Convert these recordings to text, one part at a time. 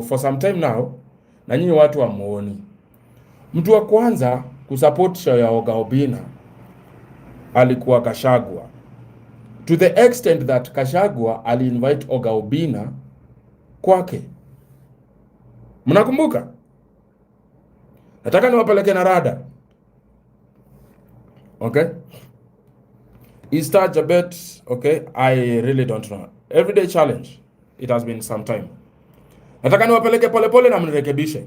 for some time now, na nyinyi watu wa muoni. Mtu wa kwanza kusupport show ya Oga alikuwa Gachagua. To the extent that Gachagua ali-invite Oga kwake. Mnakumbuka? Nataka niwapeleke na rada. Okay? Easter Jabet, okay? I really don't know. Everyday challenge. It has been some time. Nataka niwapeleke pole na mnirekebishe.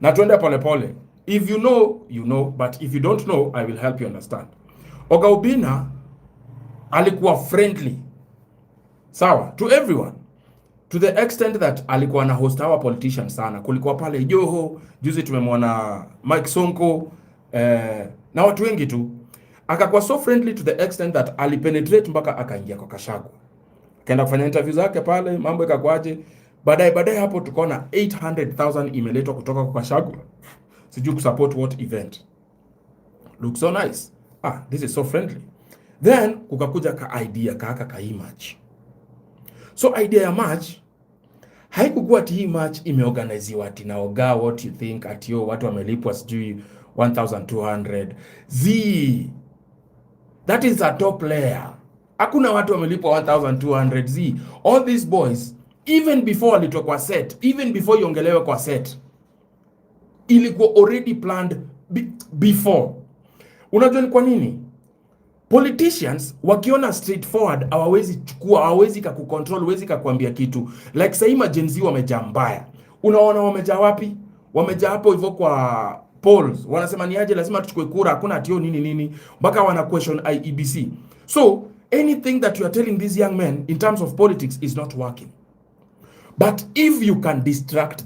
Na tuende pole. If you know, you know, but if you don't know, I will help you understand. Oga alikuwa friendly. Sawa, to everyone. To the extent that alikuwa na host our politicians sana. Kulikuwa pale Joho, juzi tumemwona Mike Sonko, na watu wengi tu. Akakuwa so friendly to the extent that alipenetrate mpaka akaingia kwa Gachagua. Kaenda kufanya interview zake pale, mambo ikakwaje. Baadaye hapo tukaona 800,000 imeletwa kutoka kwa Gachagua. Sijui kusupport what event. Looks so nice. This is so friendly. Then kukakuja ka idea ka hii match. So idea ya match haikukuwa ati hii match imeorganiziwa ati na Oga, what you think ati watu wamelipwa sijui 1200. That is a top player. Hakuna watu wamelipwa 1200. All these boys, even before walitoka kwa set, even before iongelewe kwa set, ilikuwa already planned before. Unajua ni kwa nini? Politicians wakiona straightforward hawawezi chukua, hawawezi kucontrol, hawawezi kukuambia kitu. Like sasa Gen Z wamejaa mbaya. Unaona wamejaa wapi? Wamejaa hapo hivyo kwa polls. Wanasema ni aje lazima tuchukue kura, hakuna atio nini. Mpaka wana question IEBC. So anything that you are telling these young men in terms of politics is not working. But if you can distract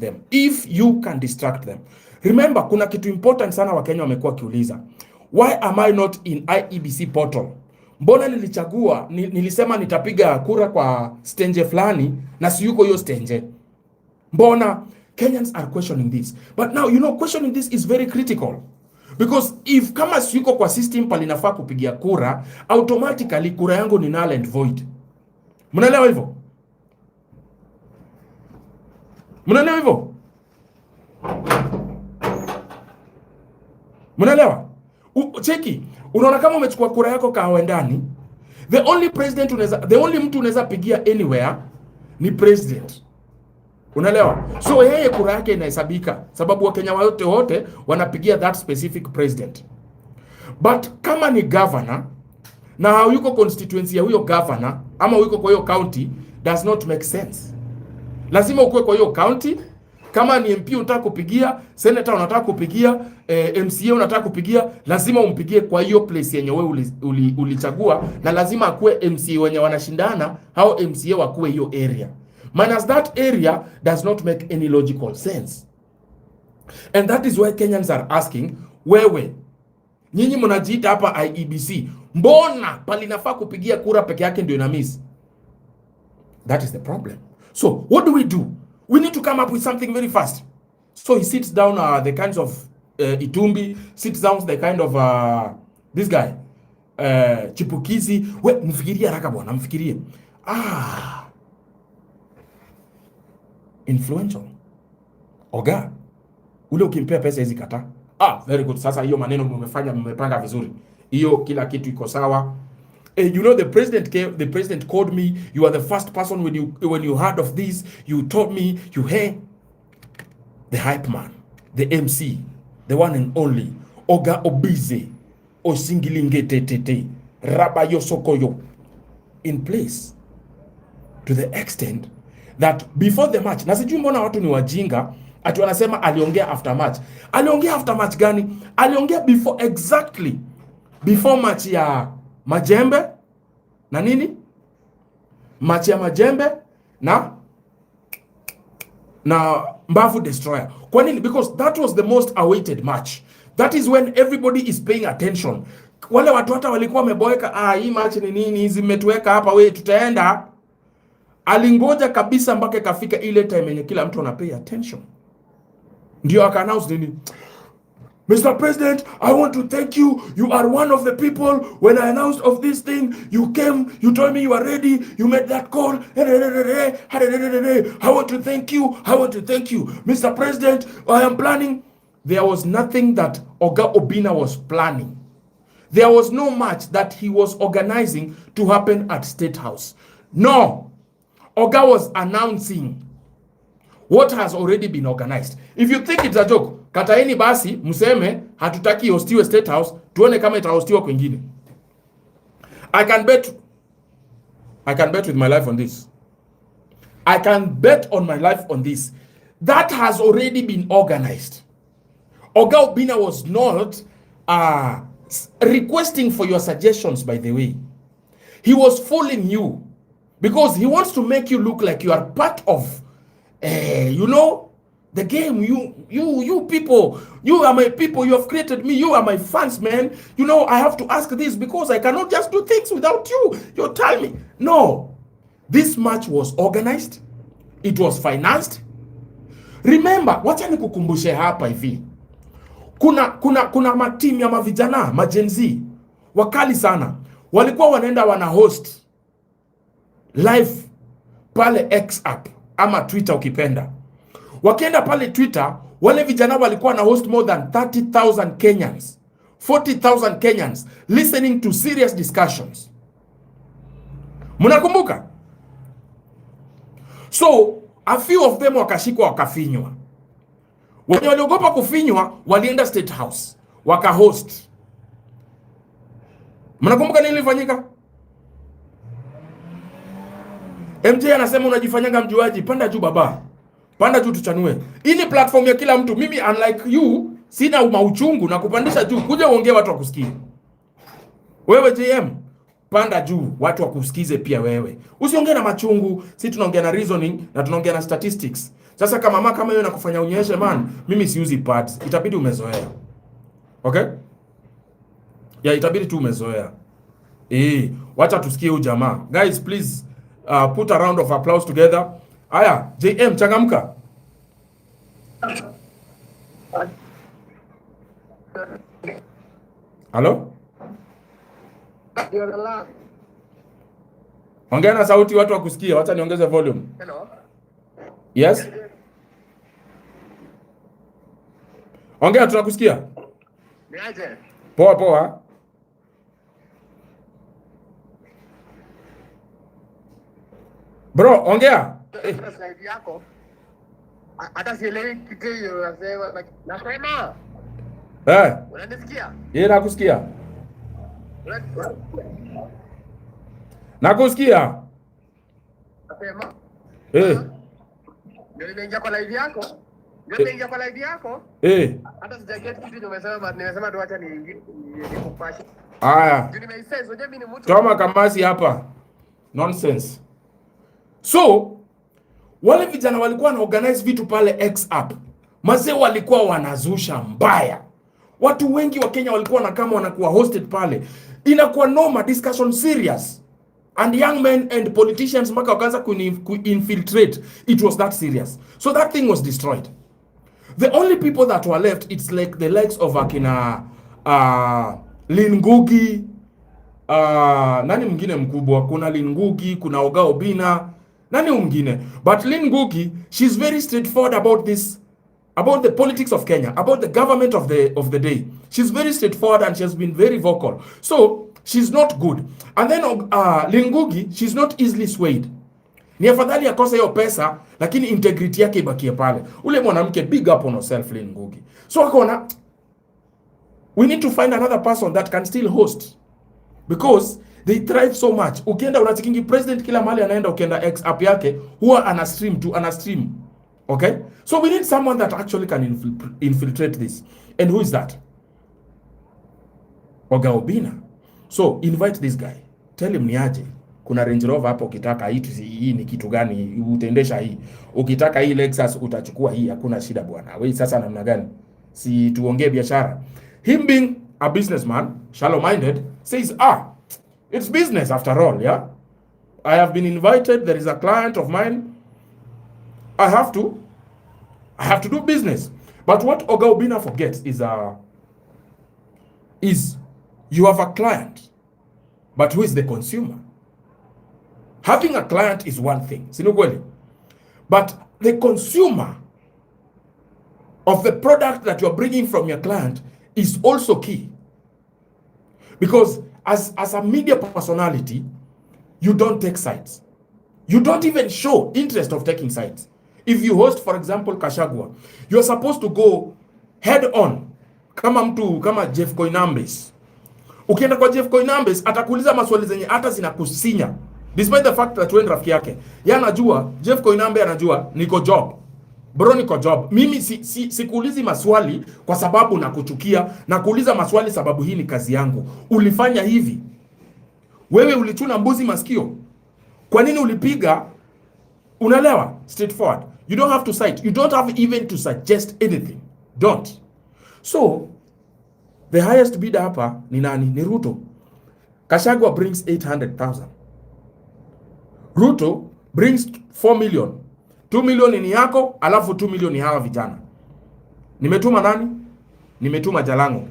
them, remember kuna kitu important sana Wakenya wamekuwa kiuliza. Why am I not in IEBC portal? Mbona nilichagua, nilisema nitapiga kura kwa stenje fulani na siyuko hiyo stenje? Mbona? Kenyans are questioning this. But now, questioning this is very critical. Because if kama siyuko kwa system palinafaa kupigia kura, automatically kura yangu ni null and void. Mnaelewa hivyo? Mnaelewa? Cheki, unaona kama umechukua kura yako ndani, the only mtu unaweza pigia anywhere ni president. Unaelewa? So yeye kura yake inahesabika sababu Wakenya wote wanapigia that specific president. But kama ni governor na hayuko constituency ya huyo governor ama yuko kwa hiyo county, does not make sense. Lazima ukue kwa hiyo county. Kama ni MP unataka kupigia, senator unataka kupigia, MCA unataka kupigia, lazima umpigie kwa hiyo place yenye wewe ulichagua, na lazima akue MCA wenye wanashindana au MCA wakue hiyo area. Minus that area does not make any logical sense. And that is why Kenyans are asking, wewe nyinyi mnajiita hapa IEBC, mbona palinafaa kupigia kura peke yake ndio ina miss? That is the problem. So what do? We need to come up with something very fast. So he sits down the kinds of Itumbi, sits down the kind of this guy Chipukizi. Mfikirie haraka bwana, mfikirie. Influential. Oga, ule ukimpea pesa hizi kata. Very good. Sasa hiyo maneno mmepanga vizuri. Hiyo kila kitu iko sawa. The president called me. You are the first person when you heard of this, you told me, the hype man, the MC, the one and only, Oga Obize, Osingilinge Rabayo Sokoyo, in place, to the extent that before the match, na sijui mbona watu ni wajinga, ati wanasema aliongea after match. Aliongea after match gani? Aliongea before match ya Majembe na nini? Match ya Majembe na Mbavu Destroyer. Kwa nini? Because that was the most awaited match. That is when everybody is paying attention. Wale watu hata walikuwa wameboeka, hii match ni nini? Zimetuweka hapa, we tutaenda. Alingoja kabisa mpaka ikafika ile time yenye kila mtu ana pay attention. Ndio aka announce nini? Mr. President, I want to thank you. You are one of the people. When I announced of this thing, you came, you told me you are ready, you made that call. I want to thank you. I want to thank you. Mr. President, I am planning. There was nothing that Oga Obinna was planning. There was no match that he was organizing to happen at State House. No. Oga was announcing what has already been organized. If you think it's a joke, kataeni basi, mseme, hatutaki hostiwe State House, tuone kama itahostiwa kwingine. I can bet with my life on this. I can bet on my life on this. That has already been organized. Oga Obinna was not requesting for your suggestions, by the way. He was fooling you because he wants to make you look like you are part of you know, the game. You people, you are my people, you have created me, you are my fans, man. You know, I have to ask this because I cannot just do things without you. You tell me. No. This match was organized. It was financed. Remember, wacha nikukumbushe hapa hivi. Kuna matimu ya mavijana, majenzi, wakali sana. Walikuwa wanaenda wana host live pale X app ama Twitter ukipenda. Wakienda pale Twitter, wale vijana walikuwa na host more than 30,000 Kenyans, 40,000 Kenyans listening to serious discussions. Mnakumbuka? So, a few of them wakashikwa wakafinywa. Wenye waliogopa kufinywa walienda State House, wakahost. Mnakumbuka nini ilifanyika? MJ anasema unajifanyanga mjuaji, panda juu baba. Panda juu tuchanue. Hii ni platform ya kila mtu. Mimi unlike you, sina mauchungu na kupandisha juu. Kuja uongee watu wakusikie. Wewe JM, panda juu watu wakusikize pia wewe. Usiongee na machungu, si tunaongea na reasoning na tunaongea na statistics. Sasa kama wewe nakufanya unyeshe man, mimi siuzi pads. Itabidi umezoea. Okay? Ya itabidi tu umezoea. Wacha tusikie huyu jamaa. Guys, please put a round of applause together. Aya, JM changamka. Hello? Ongea na sauti watu wakusikie. Wacha niongeze volume. Hello? Yes? Ongea tunakusikia. Niaje? Poa poa. Bro, ongea. Slide yako. Hata sielewi kitu hiyo nasema. Unanisikia? Yeye nakusikia. Nakusikia. Nasema. Ndio nimeingia kwa live yako. Hata sijaget kitu nimesema tu acha nikupashe. Haya. Ndio nimeisense, unajua mimi ni mtu. Toma kamasi hapa. Nonsense. So, wale vijana walikuwa na organize vitu pale X app. Mazee walikuwa wanazusha mbaya. Watu wengi wa Kenya walikuwa na kama wanakuwa hosted pale. Inakuwa normal discussion serious. And young men and politicians maka wakaanza infiltrate. It was that serious. So that thing was destroyed. The only people that were left, it's like the likes of akina Ngugi, nani mwingine mkubwa? Kuna Ngugi, kuna Oga Obinna, nani mwingine? But Ngugi, she's very straightforward about this, about the politics of Kenya, about the government of the day. She's very straightforward and she has been very vocal. So she's not good. And then Ngugi, she's not easily swayed. Ni afadhali akosa hiyo pesa lakini integrity yake ibakie pale. Ule mwanamke, big up on yourself Ngugi. So akaona we need to find another person that can still host because they thrive so much. Ukienda unatikingi president kila mahali anaenda, ukienda X app yake huwa ana stream. Okay? So we need someone that actually can infiltrate this. And who is that? Oga Obinna. So invite this guy. Tell him niaje. Kuna Range Rover hapo, ukitaka hii ni kitu gani utaendesha hii. Ukitaka hii Lexus utachukua hii, hakuna shida bwana. Wewe sasa namna gani? Si tuongee biashara. Him being a businessman, shallow minded, says it's business after all, yeah? I have been invited, there is a client of mine. I have to do business. But what Oga Obinna forgets is is you have a client, but who is the consumer? Having a client is one thing, but the consumer of the product that you're bringing from your client is also key. Because as a media personality, you don't take sides. You don't even show interest of taking sides. If you host, for example, Kashagwa, you're supposed to go head on. Kama Jeff Koinambes. Ukienda kwa Jeff Koinambes, atakuuliza maswali zenye hata zinakusinya. Despite the fact that wewe ni rafiki yake. Yeye anajua, Jeff Koinambes anajua, niko job. Bro, niko job. Mimi sikuulizi maswali kwa sababu nakuchukia, na kuuliza maswali sababu hii ni kazi yangu. Ulifanya hivi. Wewe ulichuna mbuzi masikio. Kwa nini ulipiga? Unaelewa? Straightforward. You don't have to cite. You don't have even to suggest anything. Don't. So, the highest bidder hapa ni nani? Ni Ruto. Kashagwa brings 800,000. Ruto brings 4 million. 2 million ni yako, alafu 2 million ni hawa vijana. Nimetuma nani? Nimetuma Jalango.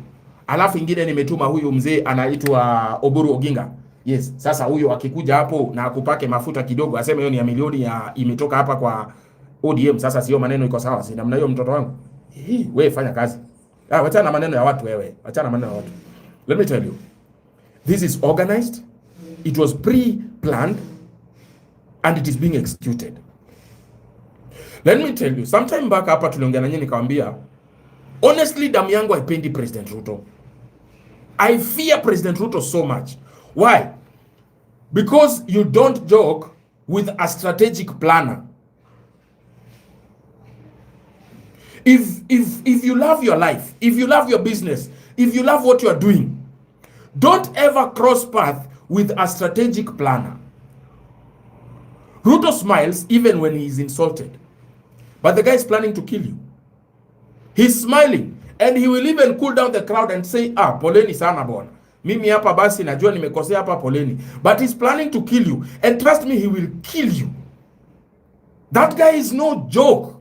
Alafu ingine nimetuma huyu mzee anaitwa Oburu Oginga. Yes, sasa huyo akikuja hapo na akupake mafuta kidogo, aseme hiyo ni ya milioni ya imetoka hapa kwa ODM. Sasa sio maneno iko sawa, si namna hiyo mtoto wangu. Wewe fanya kazi. Wachana na maneno ya watu wewe. Wachana maneno ya watu. Let me tell you. This is organized. It was pre-planned and it is being executed. Let me tell you, sometime back hapa tuliongea na nyinyi nikamwambia, honestly damu yangu haipendi President Ruto. I fear President Ruto so much. Why? Because you don't joke with a planner. If you love your life, if you love your business, if you love what you are doing, don't ever cross path with a strategic planner. Ruto smiles even when he is insulted. But the guy is planning to kill you. He's smiling and he will even cool down the crowd and say, poleni sana bona. Mimi hapa basi najua nimekosea hapa, poleni. But he's planning to kill you. And trust me, he will kill you. That guy is no joke.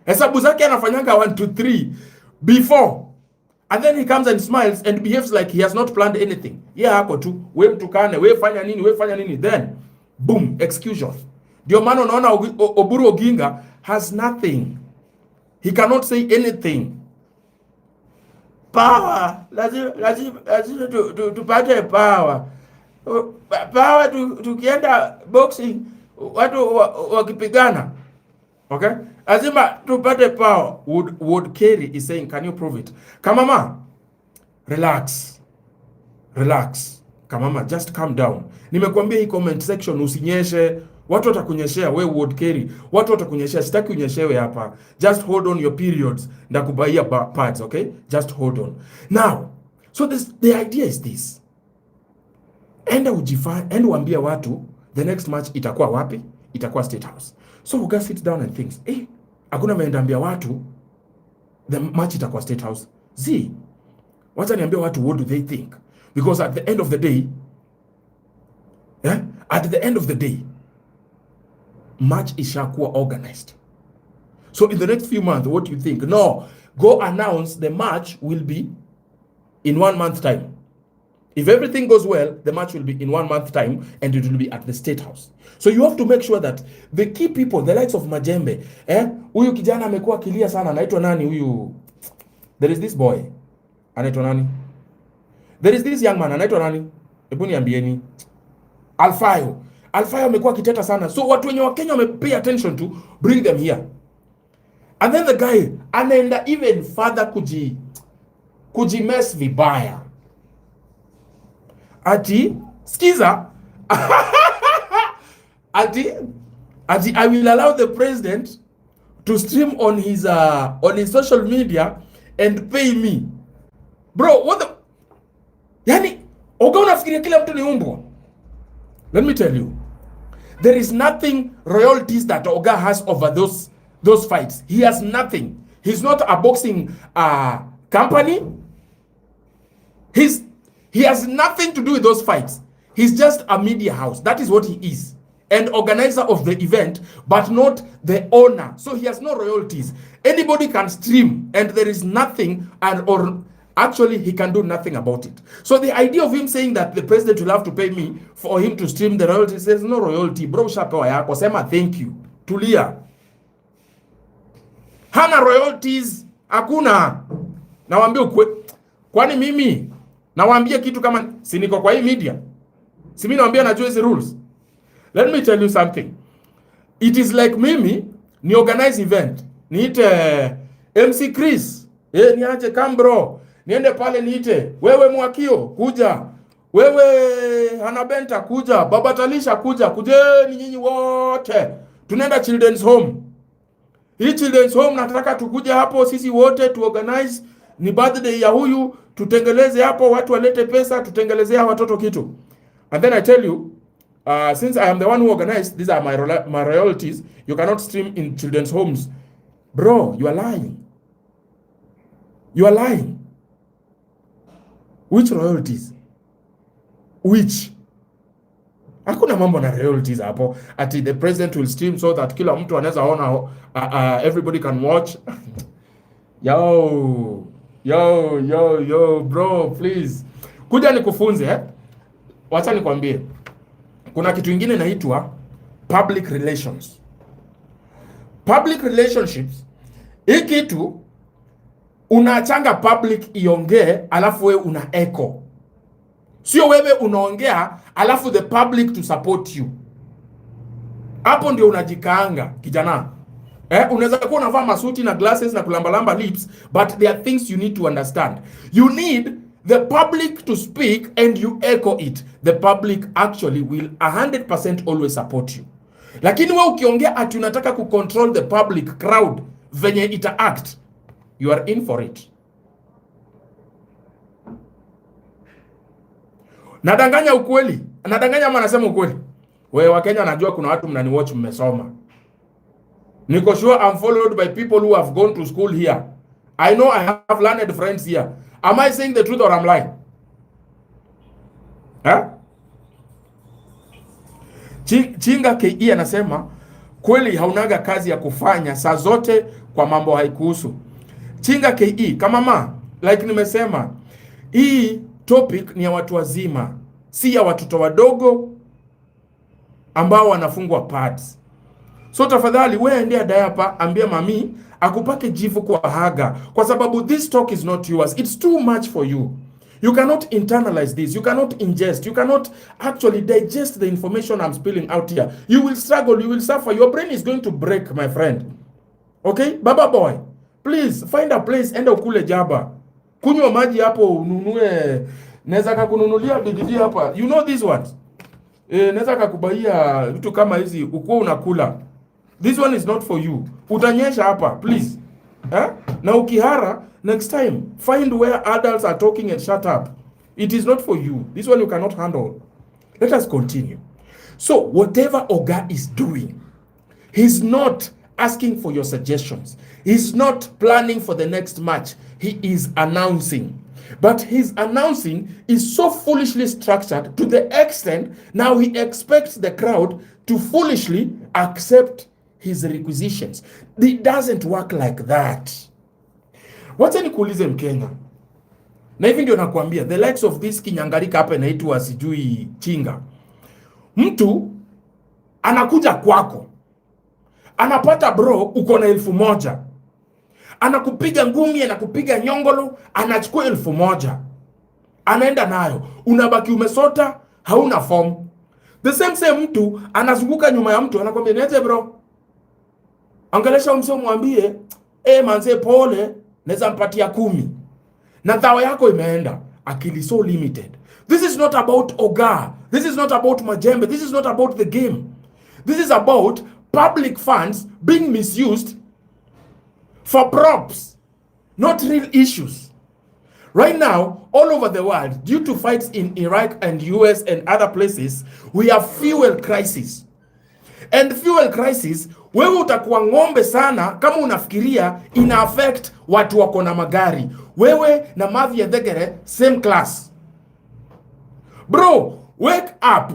Hesabu zake anafanyanga 1, 2, 3 before. And then he comes and smiles and behaves like he has not planned anything. Hako tu, we mtukane, we fanya nini. Then, boom, execution. Ndio maana unaona Oburu Oginga has nothing. He cannot say anything. Power. Lazima tupate power. Power tukienda boxing, watu wakipigana. Okay? Lazima tupate power. Would Kerry is saying, can you prove it? Kamama, relax. Kamama, just calm down. Nimekuambia hii comment section usinyeshe. Watu watakunyeshea, we Would Kerry. Watu watakunyeshea, sitaki unyeshewe hapa. Just hold on your periods. Ndakubaia pads, okay? Just hold on. Now, so the idea is this. Enda uambia watu, the next match itakuwa wapi? Itakuwa State House. So we sit down and think, hakuna meendambia watu, the match itakuwa State House. Wacha niambia watu, what do they think? Because at the end of the day, match ishakuwa organized. So in the next few months, what do you think? No, go announce the match will be in 1 month time. If everything goes well, the match will be in 1 month time and it will be at the State House. So you have to make sure that the key people, the likes of Majembe, huyu kijana amekuwa kilia sana, anaitwa nani huyu? There is this boy, anaitwa nani? There is this young man, anaitwa nani? Hebu niambieni. Alfayo amekuwa kiteta sana. So watu wenye wa Kenya pay attention to, bring them here. And then the guy anaenda even further kujimess vibaya. Ati skiza ati I will allow the president to stream on his social media and pay me. Bro, what the yani oga unafikiria kila mtu ni umbwa? Let me tell you, there is nothing royalties that Oga has over those fights. He has nothing. He's not a boxing company. He has nothing to do with those fights. He's just a media house. That is what he is. An organizer of the event, but not the owner. So he has no royalties. Anybody can stream and there is nothing, or actually he can do nothing about it. So the idea of him saying that the president will have to pay me for him to stream the royalties, there's no royalty. Bro, shapewa yako, sema thank you. Tulia. Hana royalties, hakuna. Nawaambia ukwe. Kwani mimi nawaambia kitu kama si niko kwa hii media? Si mimi nawaambia najua hizi rules. Let me tell you something. It is like mimi ni organize event. Niite MC Chris. Niache Kambro. Niende pale niite wewe Mwakio kuja. Wewe Hanabenta kuja. Baba Talisha kuja. Kujeni nyinyi wote. Tunaenda children's home. Hii children's home nataka tukuje hapo sisi wote tu organize ni birthday ya huyu, tutengeleze hapo, watu walete pesa, tutengelezea watoto kitu. And then I tell you, since I am the one who organized, these are my royalties, you cannot stream in children's homes. Bro, you are lying. You are lying. Which royalties? Which? Hakuna mambo na royalties hapo. Ati the president will stream so that kila mtu anaweza ona, everybody can watch. Yo, bro, please. Kuja nikufunze, Wacha nikwambie. Kuna kitu kingine inaitwa public relations. Public relationships, hii kitu unaachanga public iongee alafu wewe una echo. Sio wewe unaongea alafu the public to support you. Hapo ndio unajikaanga, kijana. Unaweza kuwa unavaa masuti na glasses na kulambalamba lips, but there are things you need to understand. You need the public to speak and you echo it. The public actually will 100% always support you. Lakini wewe ukiongea ati unataka kucontrol the public crowd venye ita act, you are in for it. Nadanganya ukweli? Nadanganya ama nasema ukweli? Wewe wa Kenya najua kuna watu mnaniwatch mmesoma. Niko sure I'm followed by people who have gone to school here. I know I have learned friends here. Am I saying the truth or I'm lying? Chinga KE anasema kweli haunaga kazi ya kufanya saa zote kwa mambo haikuhusu. Chinga KE kama like nimesema, hii topic ni ya watu wazima, si ya watoto wadogo ambao wanafungwa pads. So tafadhali wewe endea diaper, ambia mami akupake jivu kwa haga, kwa sababu this talk is not yours. It's too much for you. You cannot internalize this. You cannot ingest. You cannot actually digest the information I'm spilling out here. You will struggle. You will suffer. Your brain is going to break, my friend. Okay? Baba boy, please find a place, enda ukule jaba. Kunywa maji hapo, ununue. Naweza kakununulia bididi hapa. You know these ones. Naweza kakubaia vitu kama hizi ukuwa unakula. This one is not for you. Utanyesha hapa, please. Na ukihara, next time, find where adults are talking and shut up. It is not for you. This one you cannot handle. Let us continue. So, whatever Oga is doing, he's not asking for your suggestions. He's not planning for the next match. He is announcing. But his announcing is so foolishly structured to the extent now he expects the crowd to foolishly accept his requisitions. It doesn't work like that. Wacha nikuulize Mkenya. Na hivi ndio nakwambia, the likes of this kinyangarika hapa inaitwa sijui Chinga. Mtu anakuja kwako, anapata bro uko na 1,000. Anakupiga ngumi, anakupiga nyongolo, anachukua 1,000. Anaenda nayo. Unabaki umesota, hauna form. The same mtu anazunguka nyuma ya mtu, anakwambia niaje bro. Angelesha umso mwambie, manze pole, neza mpatia 10. Na dhawa yako imeenda. Akili so limited. This is not about Oga. This is not about Majembe. This is not about the game. This is about public funds being misused for props, not real issues. Right now, all over the world, due to fights in Iraq and US and other places, we have fuel crisis. And fuel crisis, wewe utakuwa ng'ombe sana kama unafikiria ina affect watu wako na magari. Wewe na Mavi ya Thegere, same class. Bro, wake up.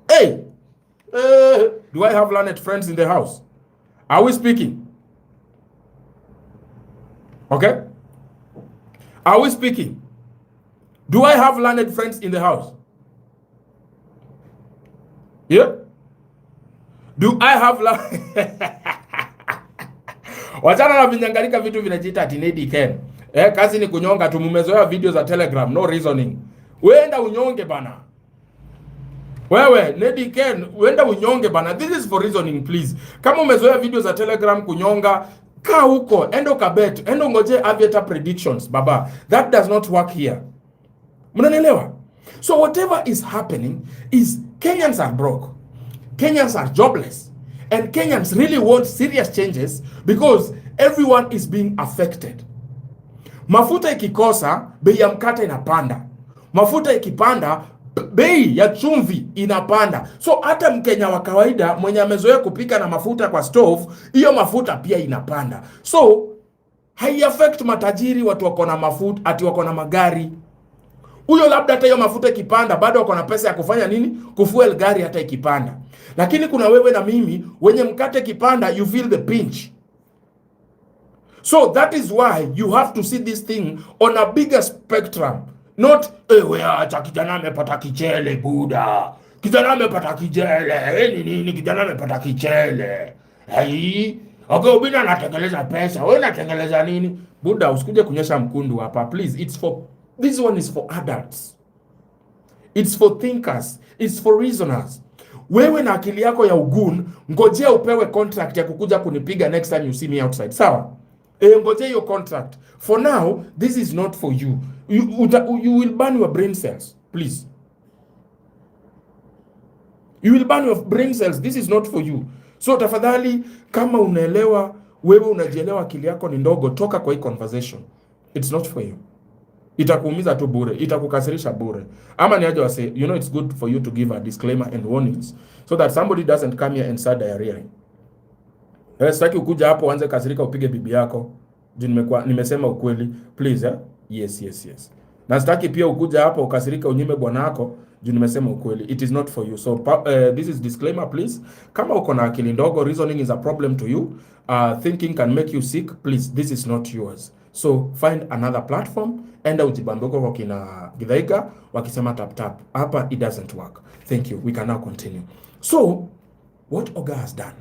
Hey, do I have learned friends in the house? Are we speaking? Okay? Are we speaking? Do I have learned friends in the house? Yeah? Do I have wachana na vinyangalika vitu vinajiita ati 𝐜𝐵𝐾𝐻. Kazi ni kunyonga tu, mumezoea video za Telegram, no reasoning. Wenda unyonge bana. Wewe 𝐜𝐵𝐾𝐻, wenda unyonge bana. This is for reasoning please. Kama umezoea video za Telegram kunyonga, kaa huko, endo kabet, endo ngoje aviator predictions, baba. That does not work here. Mnanielewa? So whatever is happening is Kenyans are broke. Kenyans are jobless. And Kenyans really want serious changes because everyone is being affected. Mafuta ikikosa, bei ya mkate inapanda. Mafuta ikipanda, bei ya chumvi inapanda. So hata Mkenya wa kawaida mwenye amezoea kupika na mafuta kwa stove, hiyo mafuta pia inapanda. So hai affect matajiri, watu wako na mafuta, ati wako na magari. Huyo labda hata hiyo mafuta ikipanda bado wako na pesa ya kufanya nini? Kufuel gari hata ikipanda. Lakini kuna wewe na mimi wenye mkate kipanda, you feel the pinch. So that is why you have to see this thing on a bigger spectrum. Not acha kijana amepata kichele buda. Kijana amepata kichele. Nini kijana amepata kichele. Okay, ubina anatengeleza pesa. Wewe unatengeleza nini? Buda, usikuje kunyesha mkundu hapa. Please, this one is for adults. It's for thinkers. It's for reasoners. Wewe na akili yako ya ugun, ngojea upewe contract ya kukuja kunipiga next time you see me outside. Sawa? Ngojea your contract. For now, this is not for you. You will burn your brain cells. Please. You will burn your brain cells. This is not for you. So tafadhali, kama unaelewa, wewe unajielewa akili yako ni ndogo, toka kwa hii conversation. It's not for you. Itakuumiza tu bure, itakukasirisha bure. Ama ni aje wase, you know it's good for you to give a disclaimer and warnings so that somebody doesn't come here and start diarrheaing. Sitaki ukuja hapo uanze kasirika upige bibi yako. Nimesema ukweli. Please, Yes. Na sitaki pia ukuja hapo ukasirika unyime bwana wako. Nimesema ukweli. It is not for you. So this is disclaimer please. Kama uko na akili ndogo, reasoning is a problem to you. Thinking can make you sick. Please, this is not yours. So find another platform. Enda ujibambe kwa kina 𝐜𝐵𝐻 wakisema tap. Hapa it doesn't work. Thank you. We can now continue. So what Oga has done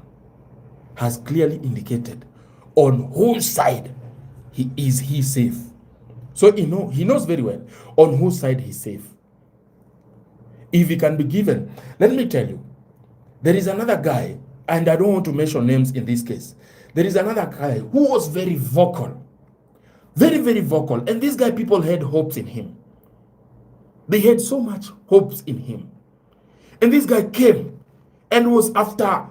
has clearly indicated on whose side he's safe. So he knows very well on whose side he's safe. If he can be given, let me tell you, there is another guy, and I don't want to mention names in this case. There is another guy who was very vocal. Very, very vocal. And this guy, people had hopes in him. They had so much hopes in him. And this guy came and was after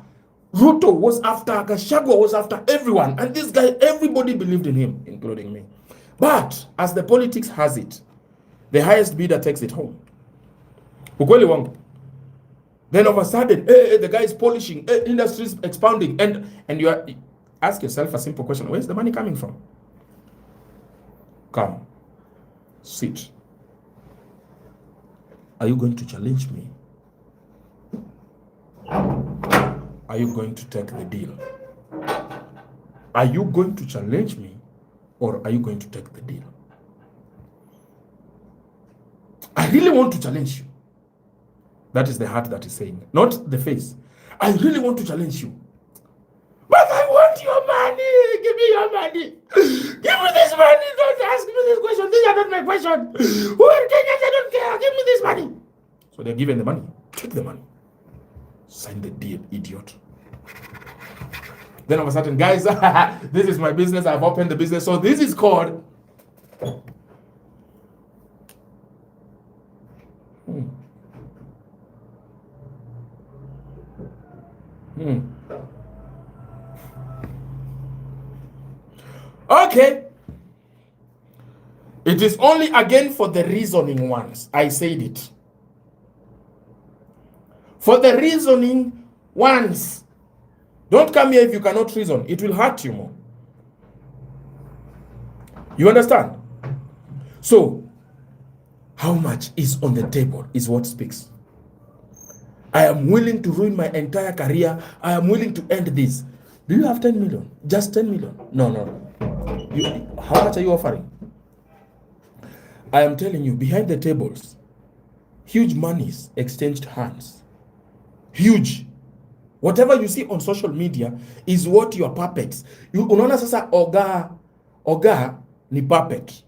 Ruto, was after Gachagua, was after everyone. And this guy, everybody believed in him, including me. But as the politics has it, the highest bidder takes it home. Ukweli wangu. Then all of a sudden, the guy is polishing, industries expounding. And you ask yourself a simple question. Where's the money coming from? Come, sit. Are you going to challenge me? Are you going to take the deal? Are you going to challenge me or are you going to take the deal? I really want to challenge you. That is the heart that is saying, not the face. I really want to challenge you. But I want your money. Give me your money. Give me this money. Don't ask me this question. These are not my questions. Who are Kenyans? I don't care. Give me this money. So they're given the money. Take the money. Sign the deal, idiot. Then all of a sudden, guys, this is my business. I've opened the business. So this is called... Okay. It is only again for the reasoning ones. I said it. For the reasoning ones. Don't come here if you cannot reason. It will hurt you more. You understand? So, how much is on the table is what speaks. I am willing to ruin my entire career. I am willing to end this. Do you have 10 million? Just 10 million? No. How much are you offering? I am telling you, behind the tables, huge monies exchanged hands. Huge. Whatever you see on social media is what your puppets. Unaona sasa Oga ni puppet.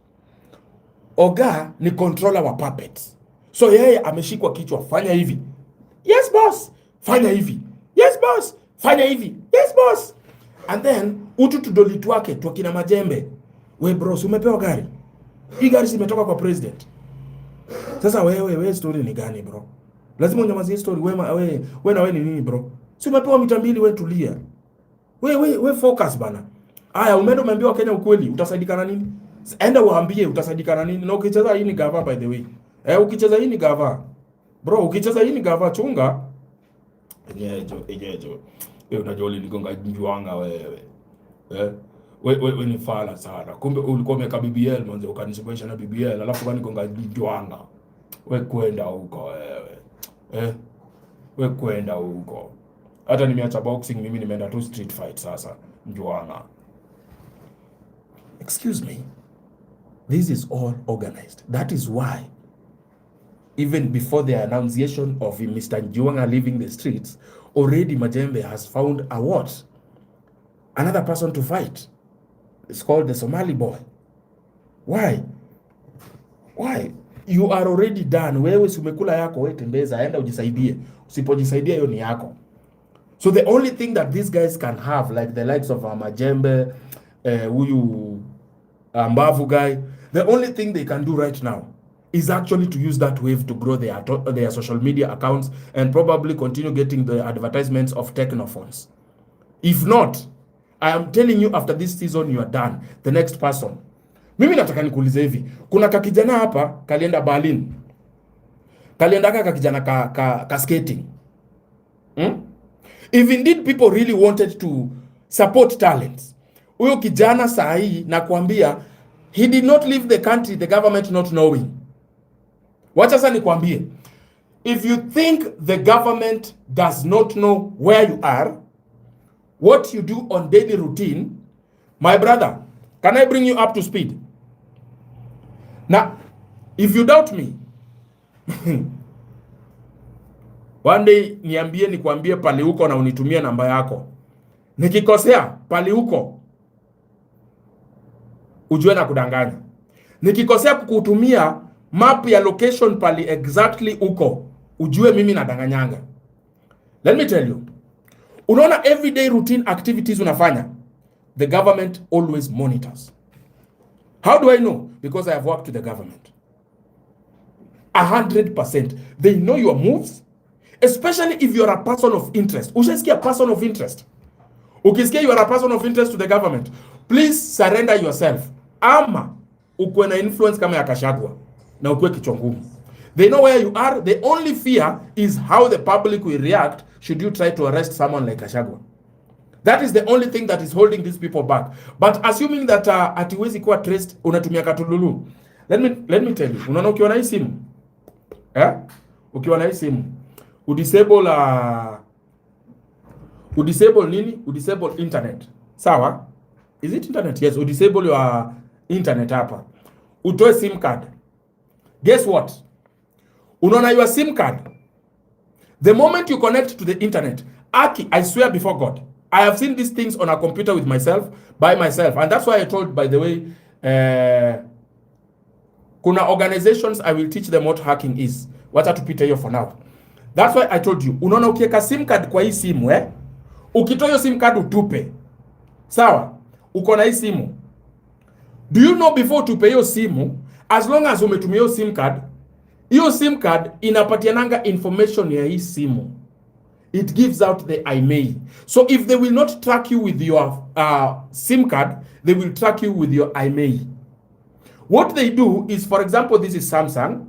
Oga ni controller wa puppets. So yeye ameshikwa kichwa, fanya hivi. Yes boss, fanya hivi. Yes boss, fanya hivi. Yes boss. And then utu tudolitu wake twakina majembe. We bro, umepewa gari. Hii gari zimetoka kwa president. Sasa wewe story ni gani bro? Lazima unyamazie story. Wewe na wewe ni nini bro? Si umepewa mita mbili, wewe tulia. Wewe focus bana. Aya, umeambiwa Kenya ukweli, utasaidika na nini? Enda uambie utasaidika na nini? Na ukicheza hii ni gava by the way. Ukicheza hii ni gava. Bro, ukicheza hii ni gava chunga. Ejejo. Wewe unajua ulinigonga njuanga wewe. Wewe ni fala sana. Kumbe ulikuwa umeka BBL mwanzo ukanisibisha na BBL alafu ukanigonga njuanga. Wewe kwenda huko wewe. Wewe kwenda huko. Hata nimeacha boxing, mimi nimeenda tu street fight sasa. Njuanga. Excuse me. This is all organized. That is why even before the annunciation of Mr. Njuanga leaving the streets, already Majembe has found a what? Another person to fight. It's called the Somali boy. Why? You are already done. Wewe umekula yako, wewe tembeza, aenda ujisaidie. Usipojisaidia hiyo ni yako. So the only thing that these guys can have, like the likes of Majembe, huyu Mbavu guy, the only thing they can do right now is actually to use that wave to grow their social media accounts and probably continue getting the advertisements of technophones. If not, I am telling you, after this season you are done. The next person. Mimi nataka nikuulize hivi. Kuna kakijana hapa kalienda Berlin. Kalienda kakijana ka skating. If indeed people really wanted to support talents, huyo kijana saa hii na kuambia he did not leave the country, the government not knowing. Wacha sasa nikwambie, if you think the government does not know where you are, what you do on daily routine, my brother, can I bring you up to speed? Now, if you doubt me, one day nikwambie pale huko na unitumie namba yako. Nikikosea pale huko, ujue na kudanganya. Nikikosea kukutumia map ya location pale exactly huko, ujue mimi nadanganyanga. Let me tell you. Unaona everyday routine activities unafanya, the government always monitors. How do I know? Because I have worked with the government. 100%. They know your moves, especially if you are a person of interest. Ushasikia person of interest? Ukisikia you are a person of interest to the government, please surrender yourself. Ama ukuwe na influence kama ya Kashagwa na ukuwe kichwa ngumu. They know where you are. The only fear is how the public will react should you try to arrest someone like Kashagwa. That is the only thing that is holding these people back. But assuming that atiwezi kuwa traced, unatumia katululu. Let me tell you. Unaona ukiwa na hii simu, ukiwa na hii simu, udisable nini? Udisable internet. Sawa? Is it internet? Yes, udisable your internet hapa. Utoe SIM card. Guess what? Unaona your SIM card. The moment you connect to the internet, I swear before God, I have seen these things on a computer with myself, by myself. And that's why I told, by the way, kuna organizations, I will teach them what hacking is. Wacha tupite hiyo for now. That's why I told you, unaona ukiweka SIM card kwa hii simu, ukitoa hiyo SIM card utupe. Sawa? Uko na hii simu. Do you know before tupe hiyo simu, as long as umetumia hiyo SIM card inapatiananga information ya hii simu. It gives out the IMEI. So if they will not track you with your SIM card, they will track you with your IMEI. What they do is, for example, this is Samsung.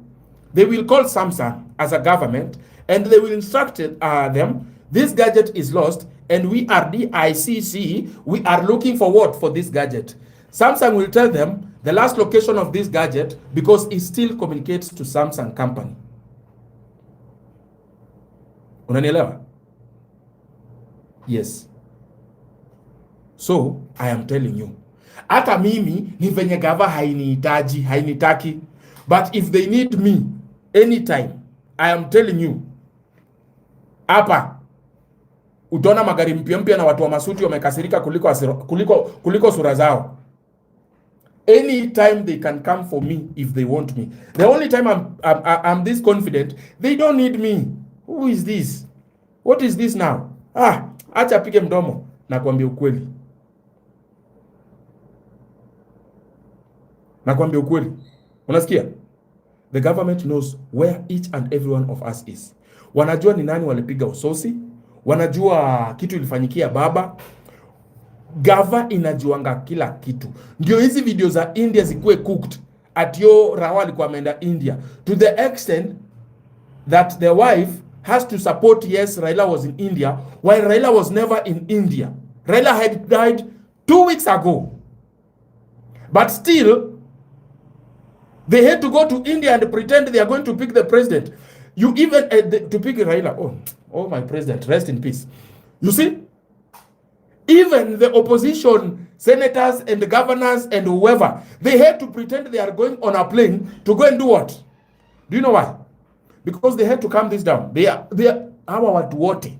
They will call Samsung as a government and they will instruct them, this gadget is lost and we are the ICC, we are looking for what for this gadget. Samsung will tell them the last location of this gadget because it still communicates to Samsung company. Unanielewa? Yes. So, I am telling you, Hata mimi ni venye gava hainitaki. But if they need me anytime, I am telling you, hapa utaona magari mpya na watu wa masuti wamekasirika kuliko sura zao. Anytime they can come for me if they want me. The only time I'm this confident, they don't need me. Who is this? What is this now? Acha apige mdomo na kuambia ukweli. Unasikia? The government knows where each and every one of us is. Wanajua ni nani walipiga usosi, wanajua kitu ilifanyikia baba. Gava inajuanga kila kitu. Ndio hizi video za India zikuwe cooked. Atio Rawa alikuwa ameenda India to the extent that the wife has to support, yes, Raila was in India while Raila was never in India. Raila had died 2 weeks ago. But still, they had to go to India and pretend they are going to pick the president. You even to pick Raila. Oh, my president, rest in peace. You see, even the opposition, senators and the governors and whoever, they had to pretend they are going on a plane to go and do what? Do you know why? Because they had to calm this down. They are our water.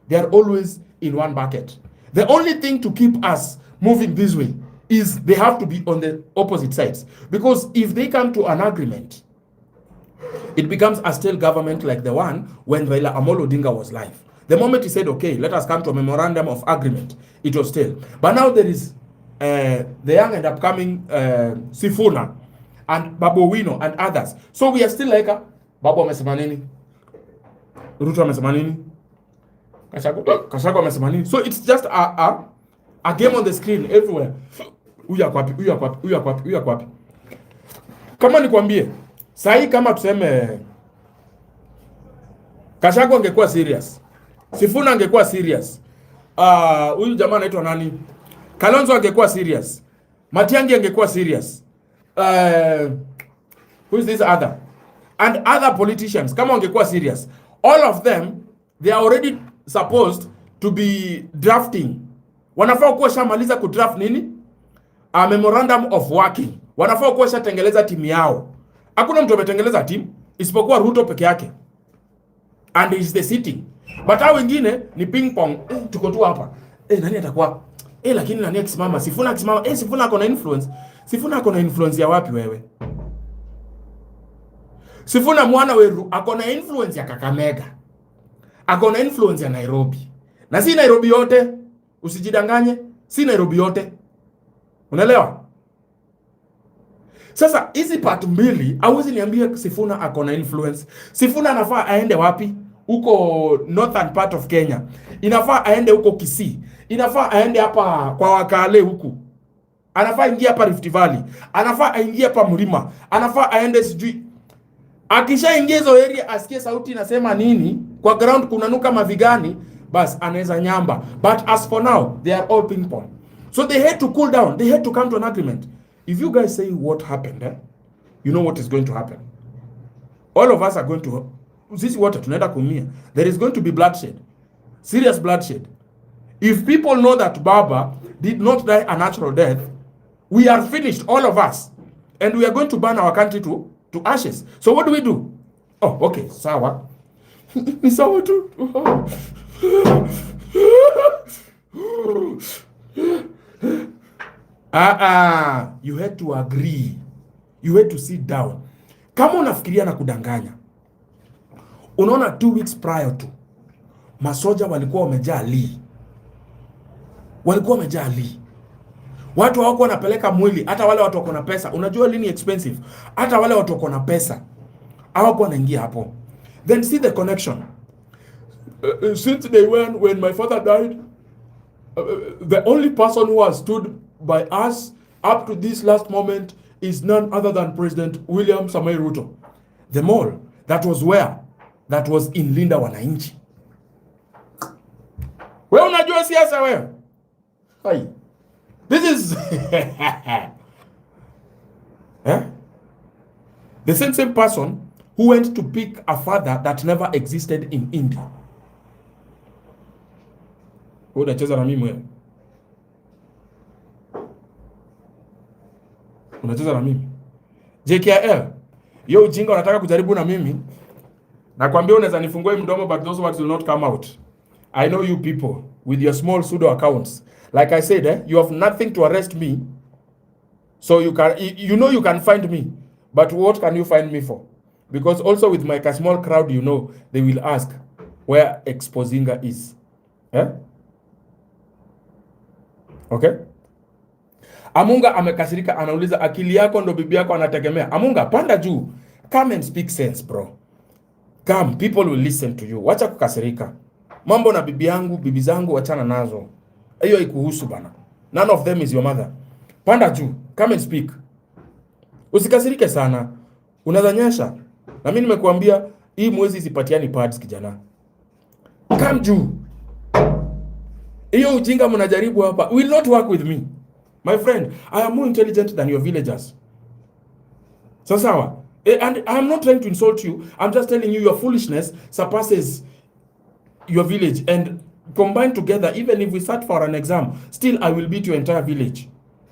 They are always in one bucket. The only thing to keep us moving this way is they have to be on the opposite sides. Because if they come to an agreement, it becomes a stale government like the one when Raila Amolo Odinga was live. The moment he said, okay, let us come to a memorandum of agreement, it was stale. But now there is the young and upcoming Sifuna and Babu Wino and others. So we are still like, Babu amesema nini? Ruto amesema nini? Kashago amesema nini? So it's just a game on the screen everywhere. Uya kwapi. Kama nikwambie, sahi kama tuseme Kashago angekuwa serious, Sifuna angekuwa serious, huyu jamaa anaitwa nani, Kalonzo angekuwa serious, Matiang'i angekuwa serious, who is this other, and other politicians kama angekuwa serious, all of them, they are already supposed to be drafting. Wanafaa kuwa shamaliza kudraft nini? A memorandum of working. Wanafaa kuwa shatengeleza timu yao. Hakuna mtu ametengeleza timu isipokuwa Ruto peke yake. And is the sitting. But hao wengine ni ping pong. Tuko tu hapa. Nani atakuwa? Lakini nani akisimama? Sifuna akisimama. Sifuna ako na influence. Sifuna ako na influence ya wapi wewe? Sifuna mwana weru ako na influence ya Kakamega. Ako na influence ya Nairobi. Na si Nairobi yote. Usijidanganye. Si Nairobi yote. Unaelewa? Sasa hizi part mbili hauwezi niambia Sifuna ako na influence. Sifuna anafaa aende wapi? Huko northern part of Kenya. Inafaa aende huko Kisii. Inafaa aende hapa kwa Wakale huku. Anafaa ingia hapa Rift Valley. Anafaa aingie hapa Mlima. Anafaa aende sijui. Akisha ingia hizo area asikie sauti inasema nini? Kwa ground kunanuka mavigani, bas anaweza nyamba. But as for now, they are all ping pong. So they had to cool down. They had to come to an agreement. If you guys say what happened, you know what is going to happen. All of us are going to... This water, tunaenda kumia. There is going to be bloodshed. Serious bloodshed. If people know that Baba did not die a natural death, we are finished, all of us. And we are going to burn our country to ashes. So what do? Oh, okay, sawa. Ni sawa tu. You had to agree. You had to sit down. Kama unafikiria na kudanganya. Unaona 2 weeks prior to, masoja walikuwa wamejaa Lee. Watu hawako wanapeleka mwili, hata wale watu wako na pesa. Unajua Lee ni expensive. Hata wale watu wako na pesa hawako wanaingia hapo. Then see the connection. Since day one, when my father died, the only person who has stood by us up to this last moment is none other than President William Samoei Ruto. The mall, that was where? That was in Linda Wananchi. Wewe unajua siasa wewe? Hai. This is the same person who went to pick a father that never existed in India. Wewe unacheza na mimi wewe. Unacheza na mimi. 𝐾𝐈𝐒𝐬. Yo ujinga unataka kujaribu na mimi. Nakwambia unaweza nifungua mdomo but those words will not come out. I know you people with your small pseudo accounts. Like I said, you have nothing to arrest me. So you can find me. But what can you find me for? Because also with my small crowd, they will ask where EXPOZINGA is. Yeah? Okay? Amunga amekasirika, anauliza akili yako ndo bibi yako anategemea. Amunga, panda juu. Come and speak sense, bro. Come, people will listen to you. Wacha kukasirika. Mambo na bibi yangu, bibi zangu wachana nazo. Hiyo ikuhusu bana. None of them is your mother. Panda juu. Come and speak. Usikasirike sana. Unazanyesha. Na mimi nimekuambia hii mwezi isipatiani pads kijana. Come juu. Hiyo ujinga mnajaribu hapa will not work with me. My friend, I am more intelligent than your villagers. So sawa. And I am not trying to insult you. I'm just telling you your foolishness surpasses your village. And combined together, even if we sat for an exam, still I will beat your entire village.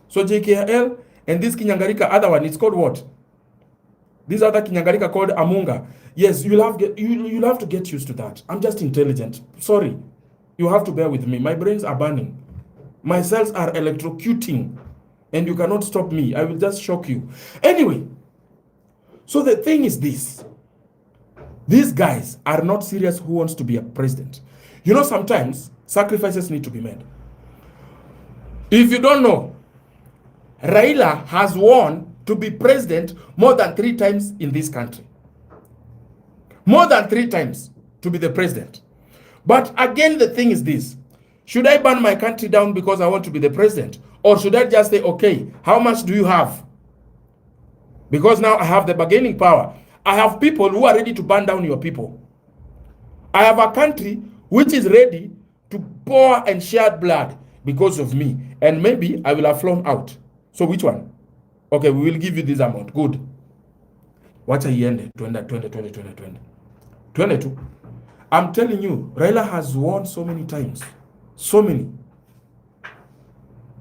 So 𝐾𝐈𝐿 and this Kinyangarika other one, it's called what? This other Kinyangarika called Amunga. Yes, you'll have to get used to that. I'm just intelligent. Sorry. You have to bear with me. My brains are burning. My cells are electrocuting. And you cannot stop me. I will just shock you. Anyway. So the thing is this. These guys are not serious who wants to be a president. Sometimes sacrifices need to be made. If you don't know, Raila has won to be president more than 3 times in this country. More than 3 times to be the president. But again, the thing is this. Should I burn my country down because I want to be the president? Or should I just say, okay, how much do you have? Because now I have the bargaining power. I have people who are ready to burn down your people. I have a country which is ready to pour and shed blood because of me. And maybe I will have flown out. So which one? Okay, we will give you this amount. Good. What's a year? 22. I'm telling you, Raila has won so many times. So many.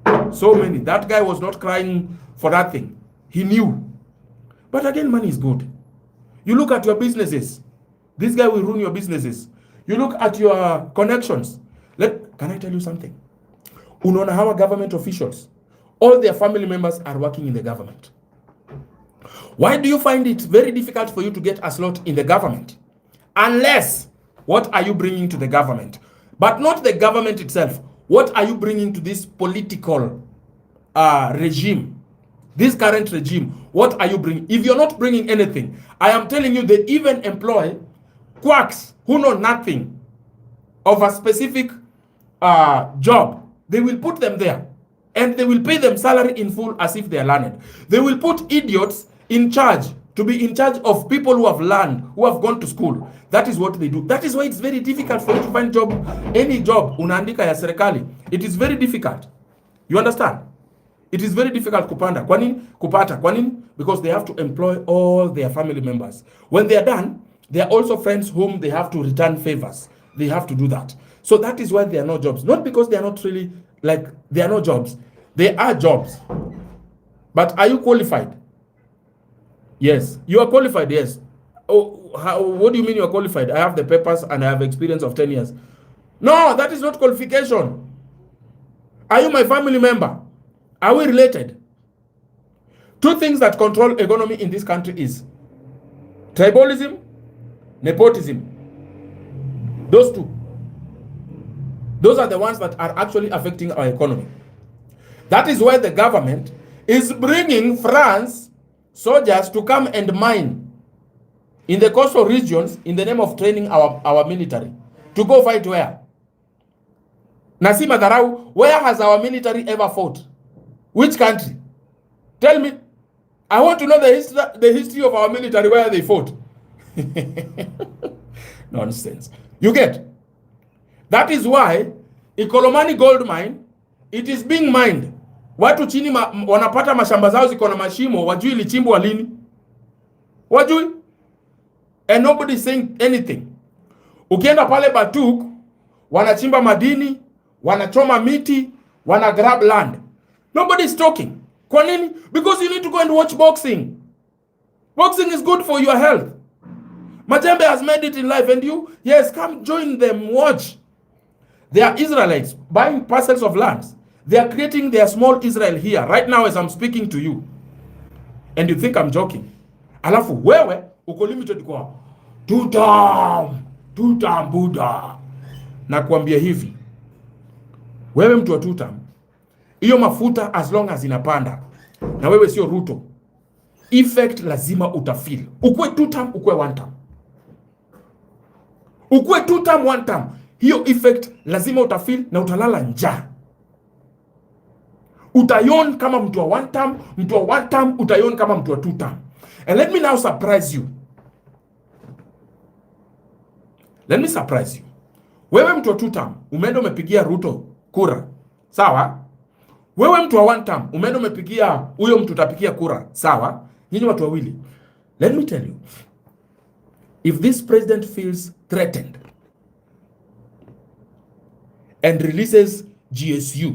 That guy was not crying for that thing. He knew. But again, money is good. You look at your businesses. This guy will ruin your businesses. You look at your connections. Can I tell you something? Unaona how government officials, all their family members are working in the government. Why do you find it very difficult for you to get a slot in the government? Unless, what are you bringing to the government? But not the government itself. What are you bringing to this political regime? This current regime, what are you bringing? If you're not bringing anything, I am telling you, they even employ quacks who know nothing of a specific job. They will put them there and they will pay them salary in full as if they are learned. They will put idiots in charge to be in charge of people who have learned, who have gone to school. That is what they do. That is why it's very difficult for you to find job, any job, unaandika ya serikali. It is very difficult. You understand? It is very difficult kupanda. Kwa nini? Kupata. Kwa nini? Because they have to employ all their family members. When they are done, they are also friends whom they have to return favors. They have to do that. So that is why there are no jobs. Not because they are not really, there are no jobs. There are jobs. But are you qualified? Yes. You are qualified, yes. Oh, what do you mean you are qualified? I have the papers and I have experience of 10 years. No, that is not qualification. Are you my family member? Are we related? 2 things that control economy in this country is tribalism, nepotism. Those 2. Those are the ones that are actually affecting our economy. That is why the government is bringing France soldiers to come and mine in the coastal regions in the name of training our military. To go fight where? Nasima Darau, where has our military ever fought? Which country? Tell me. I want to know the history of our military, where they fought. Nonsense. You get? That is why Ikolomani gold mine, it is being mined. Watu chini wanapata mashamba zao ziko na mashimo, wajui ilichimbwa lini. Wajui? And nobody is saying anything. Ukienda pale Batuk, wanachimba madini, wanachoma miti, wana grab land. Nobody is talking. Kwa nini? Because you need to go and watch boxing. Boxing is good for your health. Majembe has made it in life, and you, yes, come join them, watch. They are Israelites buying parcels of lands. They are creating their small Israel here, right now as I'm speaking to you. And you think I'm joking. Alafu, wewe, uko limited kwa, tutam Buddha. Na kuambia hivi, wewe mtu wa tutam, iyo mafuta as long as inapanda, na wewe sio Ruto, effect lazima utafeel. Ukwe tutam, ukwe one time. Ukwe tutam, one time. Hiyo effect lazima utafeel na utalala njaa. Utayon kama mtu wa one time, mtu wa one time utayon kama mtu wa two time. And let me now surprise you. Let me surprise you. Wewe mtu wa two time, umeenda umepigia Ruto kura. Sawa? Wewe mtu wa one time, umeenda umepigia huyo mtu utapigia kura. Sawa? Nyinyi watu wawili. Let me tell you. If this president feels threatened and releases GSU,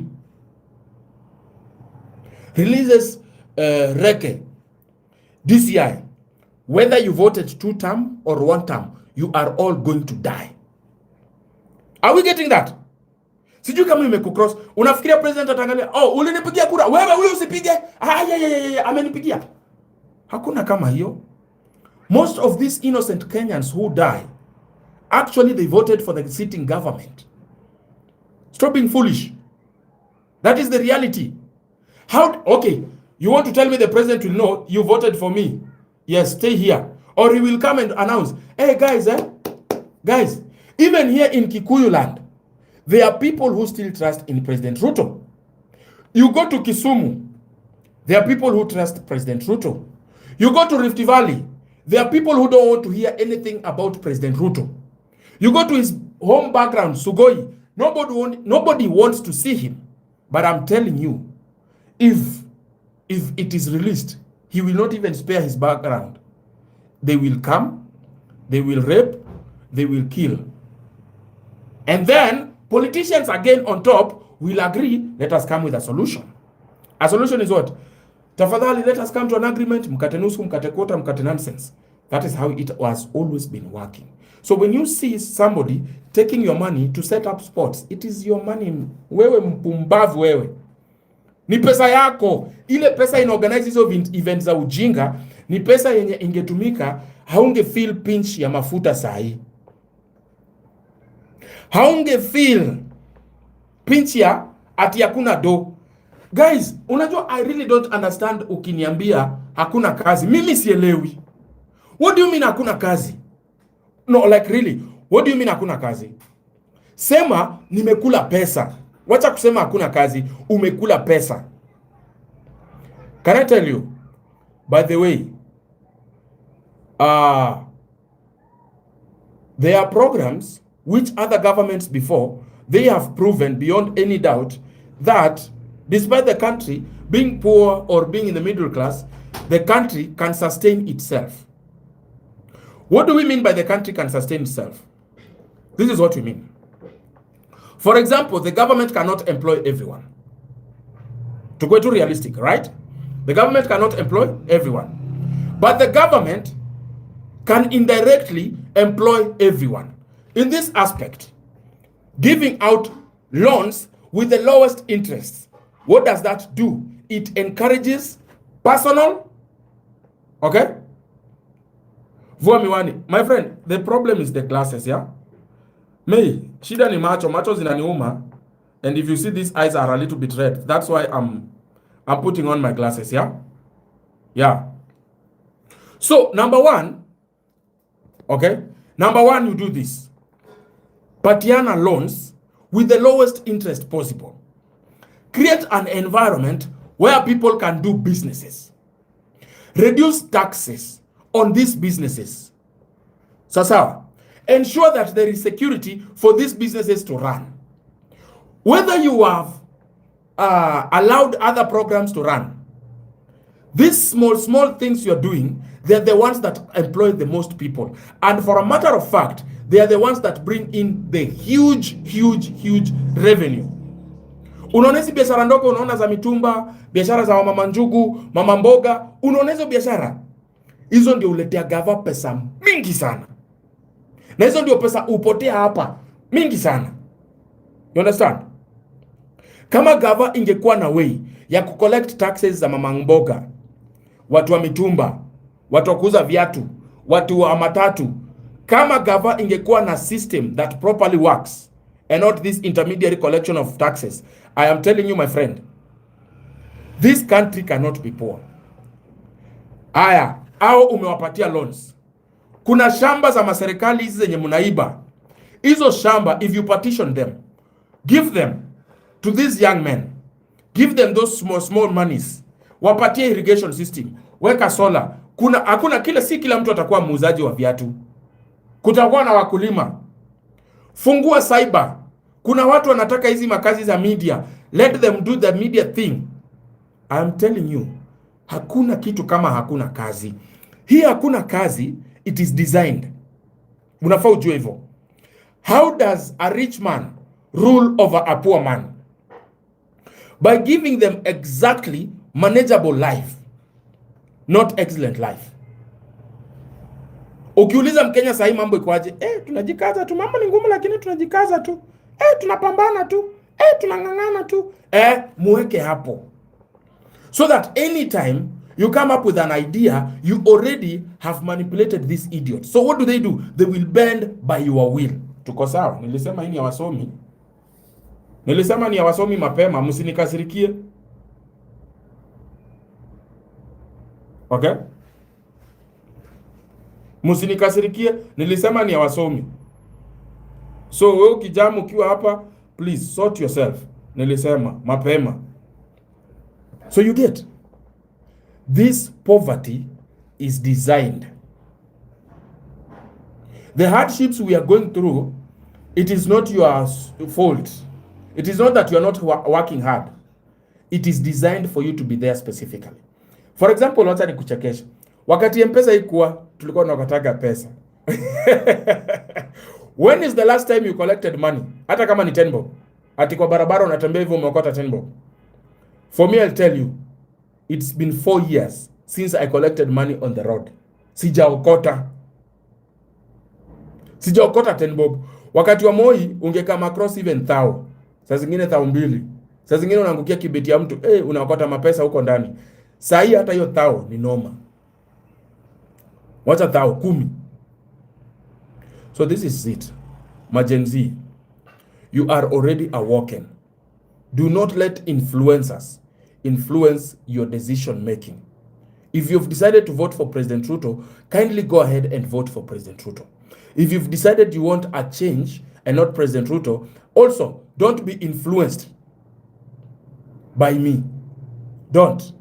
releases Reke, DCI, whether you voted two term or one term, you are all going to die. Are we getting that? Sijui kama imekukross. Unafikiria president atangalia, oh, ulinipigia kura, wewe huyo usipige. Amenipigia. Hakuna kama hiyo. Most of these innocent Kenyans who die, actually they voted for the sitting government. Stop being foolish. That is the reality. Okay, you want to tell me the president will know you voted for me? Yes, stay here. Or he will come and announce, hey guys, guys, even here in Kikuyu land, there are people who still trust in President Ruto. You go to Kisumu, there are people who trust President Ruto. You go to Rift Valley, there are people who don't want to hear anything about President Ruto. You go to his home background, Sugoi, nobody wants to see him. But I'm telling you, if it is released, he will not even spare his background. They will come, they will rape, they will kill. And then politicians again on top will agree, let us come with a solution. A solution is what? Tafadhali, let us come to an agreement, mkate nusu, mkate quarter, mkate nonsense. That is how it has always been working. So when you see somebody taking your money to set up sports, it is your money. Wewe mpumbavu wewe. Ni pesa yako. Ile pesa inaorganize hizo events za ujinga, ni pesa yenye ingetumika, haunge feel pinch ya mafuta sahi. Haunge feel pinch ya ati hakuna do. Guys, unajua I really don't understand ukiniambia hakuna kazi. Mimi sielewi. What do you mean hakuna kazi? No, like really, what do you mean hakuna kazi? Sema nimekula pesa. Wacha kusema hakuna kazi, umekula pesa. Can I tell you? By the way, there are programs which other governments before, they have proven beyond any doubt that despite the country being poor or being in the middle class, the country can sustain itself. What do we mean by the country can sustain itself? This is what we mean. For example, the government cannot employ everyone. To go to realistic, right? The government cannot employ everyone. But the government can indirectly employ everyone. In this aspect, giving out loans with the lowest interest. What does that do? It encourages personal, okay? Vua miwani. My friend, the problem is the glasses, yeah? Me, shida ni macho zinaniuma. And if you see these eyes are a little bit red, that's why I'm putting on my glasses, yeah? Yeah. So, number one, okay? Number one, you do this. Patiana loans with the lowest interest possible. Create an environment where people can do businesses. Reduce taxes on these businesses. Sasa, ensure that there is security for these businesses to run. Whether you have allowed other programs to run, these small things you're doing, they're the ones that employ the most people. And for a matter of fact, they are the ones that bring in the huge revenue. Unaona hizi biashara ndogo, unaona za mitumba, biashara za mama njugu, mama mboga, unaona hizo biashara. Hizo ndio uletea gava pesa mingi sana. Na hizo ndio pesa upotea hapa mingi sana. You understand? Kama gava ingekuwa na way ya kucollect taxes za mama mboga, watu wa mitumba, watu wa kuuza viatu, watu wa matatu, kama gava ingekuwa na system that properly works and not this intermediary collection of taxes, I am telling you my friend, this country cannot be poor. Aya, au umewapatia loans. Kuna shamba za maserikali hizi zenye mnaiba. Hizo shamba, if you partition them, give them to these young men, give them those small monies, wapatie irrigation system, weka solar. Hakuna si kila mtu atakuwa muuzaji wa viatu. Kutakuwa na wakulima. Fungua cyber. Kuna watu wanataka hizi makazi za media. Let them do the media thing. I am telling you, hakuna kitu kama hakuna kazi. Hii hakuna kazi, it is designed. Unafaa ujue hivyo. How does a rich man rule over a poor man? By giving them exactly manageable life, not excellent life. Ukiuliza Mkenya sahi mambo ikoaje? Tunajikaza tu, mambo ni ngumu lakini tunajikaza tu. Tunapambana tu. Tunang'ang'ana tu. Muweke hapo. So that anytime you come up with an idea, you already have manipulated this idiot. So what do? They will bend by your will. Tuko sawa? Nilisema hii ni ya wasomi. Nilisema ni ya wasomi mapema, msinikasirikie. Okay? Msinikasirikie, nilisema ni ya wasomi. So wewe kijana ukiwa hapa, please sort yourself. Nilisema mapema. So you get, this poverty is designed. The hardships we are going through, it is not your fault. It is not that you are not working hard. It is designed for you to be there specifically. For example, wacha nikuchekesha. Wakati M-Pesa ikuwa, tulikuwa tunakataga pesa. When is the last time you collected money? Hata kama ni 10 bob. Ati kwa barabara unatembea hivyo umeokota 10 bob. For me, I'll tell you, it's been 4 years since I collected money on the road. Sijaokota 10 bob. Wakati wa Moi ungekama across even 1,000. Saa zingine 2,000. Saa zingine unaangukia kibeti ya mtu, unaokota mapesa huko ndani. Saa hii hata hiyo 1,000 ni noma. Wacha 10,000. So this is it. Majenzi, you are already awoken. Do not let influencers influence your decision making. If you've decided to vote for President Ruto, kindly go ahead and vote for President Ruto. If you've decided you want a change and not President Ruto, also don't be influenced by me. Don't.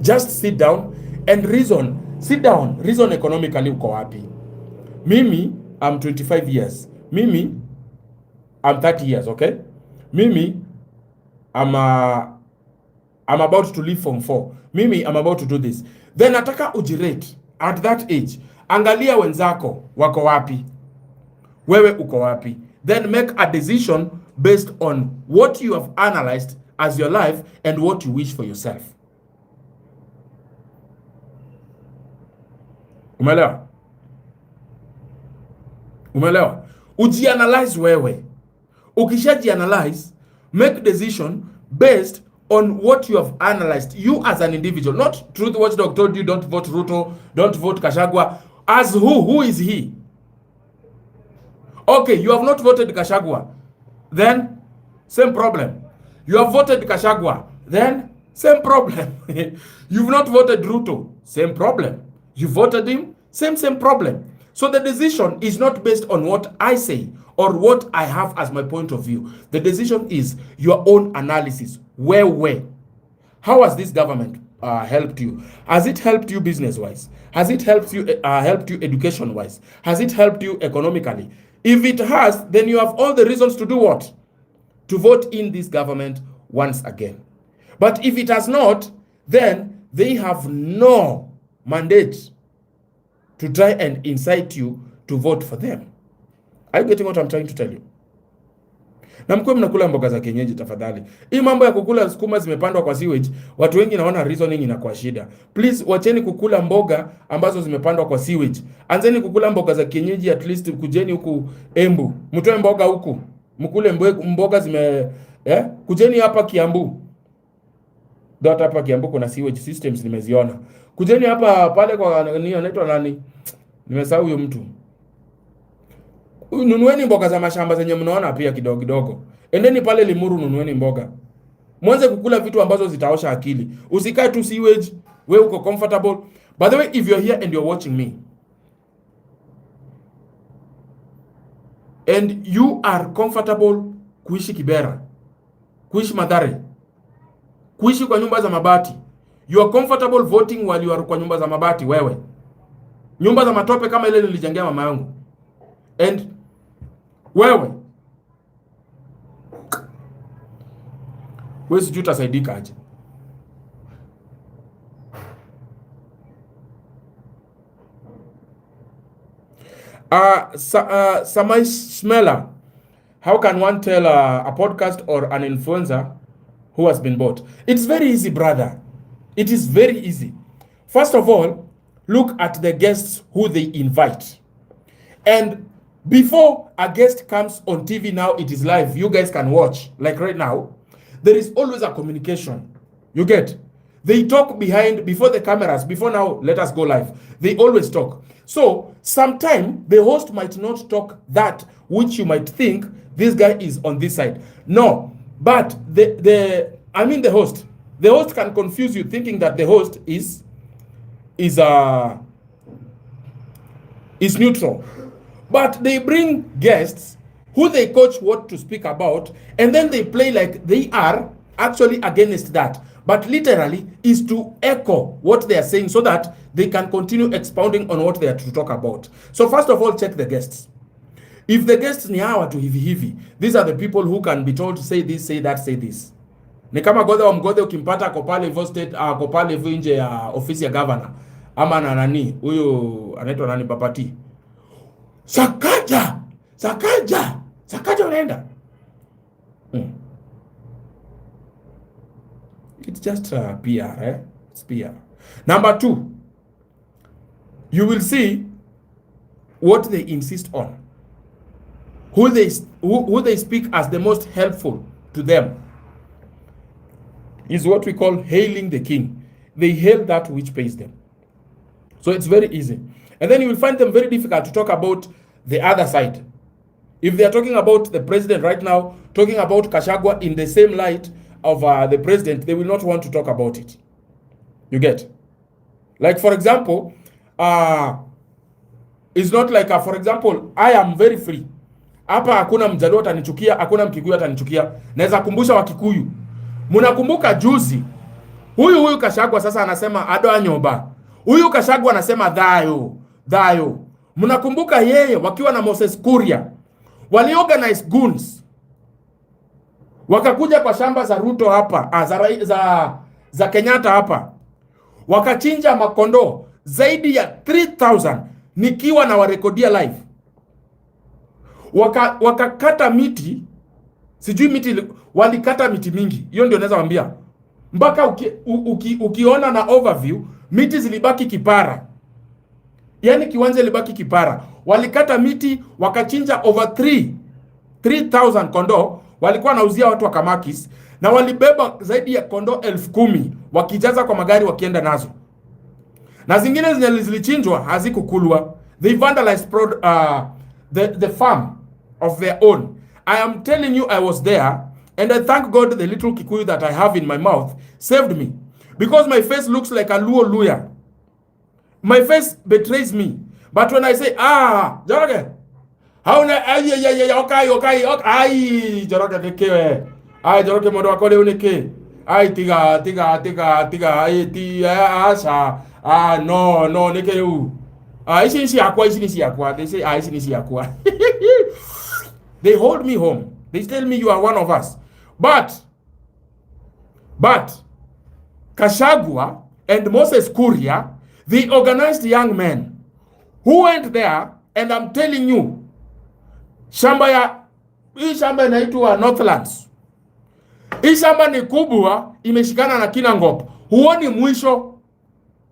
Just sit down and reason. Sit down, reason economically uko wapi. Mimi, I'm 25 years. Mimi, I'm 30 years, okay? Mimi, I'm about to leave Form 4. Mimi, I'm about to do this. Then nataka ujirate at that age. Angalia wenzako wako wapi. Wewe uko wapi. Then make a decision based on what you have analyzed as your life and what you wish for yourself. Umeelewa? Umeelewa? Ujianalyze wewe. Ukishajianalyze, make decision based on what you have analyzed, you as an individual. Not Truth Watchdog told you don't vote Ruto, don't vote Gachagua. As who? Who is he? Okay, you have not voted Gachagua. Then, same problem. You have voted Gachagua. Then, same problem. You've not voted Ruto. Same problem. You voted him. Same problem. So the decision is not based on what I say or what I have as my point of view. The decision is your own analysis. Where? How has this government helped you? Has it helped you business-wise? Has it helped you education-wise? Has it helped you economically? If it has, then you have all the reasons to do what? To vote in this government once again. But if it has not, then they have no mandate to try and incite you to vote for them. Are you getting what I'm trying to tell you? Na mkwe mnakula mboga za kienyeji tafadhali. Hii mambo ya kukula sukuma zimepandwa kwa sewage, watu wengi naona reasoning inakuwa shida. Please wacheni kukula mboga ambazo zimepandwa kwa sewage. Anzeni kukula mboga za kienyeji, at least kujeni huku Embu. Mtoe mboga huku. Mkule mboga kujeni hapa Kiambu. Dota hapa Kiambu kuna sewage systems nimeziona. Kujeni hapa pale kwa anaitwa nani? Nimesahau huyo mtu. Nunueni mboga za mashamba zenye mnaona pia kidogo kidogo. Endeni pale Limuru nunueni mboga. Mwanze kukula vitu ambazo zitaosha akili. Usikae tu sewage, wewe uko comfortable. By the way, if you're here and you're watching me and you are comfortable kuishi Kibera, kuishi Mathare, kuishi kwa nyumba za mabati, you are comfortable voting while you are kwa nyumba za mabati wewe. Nyumba za matope kama ile nilijengea mama yangu. And wewe sijui utasaidika aje. Samai Smeller, how can one tell a podcast or an influencer who has been bought? It's very easy, brother. It is very easy. First of all, look at the guests who they invite. And before a guest comes on TV, now it is live, you guys can watch. Like right now, there is always a communication. You get? They talk before the cameras. Before now, let us go live. They always talk. So, sometimes the host might not talk that which you might think this guy is on this side. No, but the host. The host can confuse you thinking that the host is neutral. But they bring guests who they coach what to speak about, and then they play like they are actually against that. But literally is to echo what they are saying so that they can continue expounding on what they are to talk about. So first of all, check the guests. If the guests ni hawa tu hivi, these are the people who can be told to say this, say that, say this. Ni kama Godhe wa Mgodhe ukimpata ako pale Vo State, ako pale nje ya ofisi ya governor. Ama na nani, huyo anaitwa nani Papati. Sakaja unaenda. It's just PR, It's PR. Number 2, you will see what they insist on. Who they speak as the most helpful to them is what we call hailing the king. They hail that which pays them. So it's very easy. And then you will find them very difficult to talk about the other side. If they are talking about the president right now, talking about Gachagua in the same light of the president, they will not want to talk about it. You get? Like, for example, it's not like, for example, I am very free. Hapa hakuna Mjaluo atanichukia, hakuna Mkikuyu atanichukia. Naweza kumbusha Wakikuyu. Mnakumbuka juzi, huyu Gachagua sasa anasema ado anyoba. Huyu Gachagua anasema dhayo. Mnakumbuka yeye wakiwa na Moses Kuria waliorganize goons wakakuja kwa shamba za Ruto hapa za Kenyatta hapa, wakachinja makondo zaidi ya 3000 nikiwa na warekodia live. Wakakata miti, sijui miti walikata miti mingi, hiyo ndio naweza waambia. Mpaka ukiona na overview miti zilibaki kipara. Yani kiwanja libaki kipara. Walikata miti, wakachinja over 3000 kondo, walikuwa nauzia watu wa Kamakis, na walibeba zaidi ya kondo 10,000 wakijaza kwa magari wakienda nazo. Na zingine zilichinjwa hazikukulwa. They vandalized the farm of their own. I am telling you, I was there, and I thank God the little Kikuyu that I have in my mouth saved me, because my face looks like a Luo lawyer. My face betrays me. But when I say, Joroge, how na okay, Joroge dekewe. Joroge modo akole uneke. Tiga, asha. No, neke u. Ishi akwa. They say, ishi akwa. They hold me home. They tell me you are one of us. But Gachagua and Moses Kuria, they organized young men who went there, and I'm telling you, shamba ya Hii shamba inaitwa Northlands. Hii shamba ni kubwa, imeshikana na Kinangop. Huoni mwisho.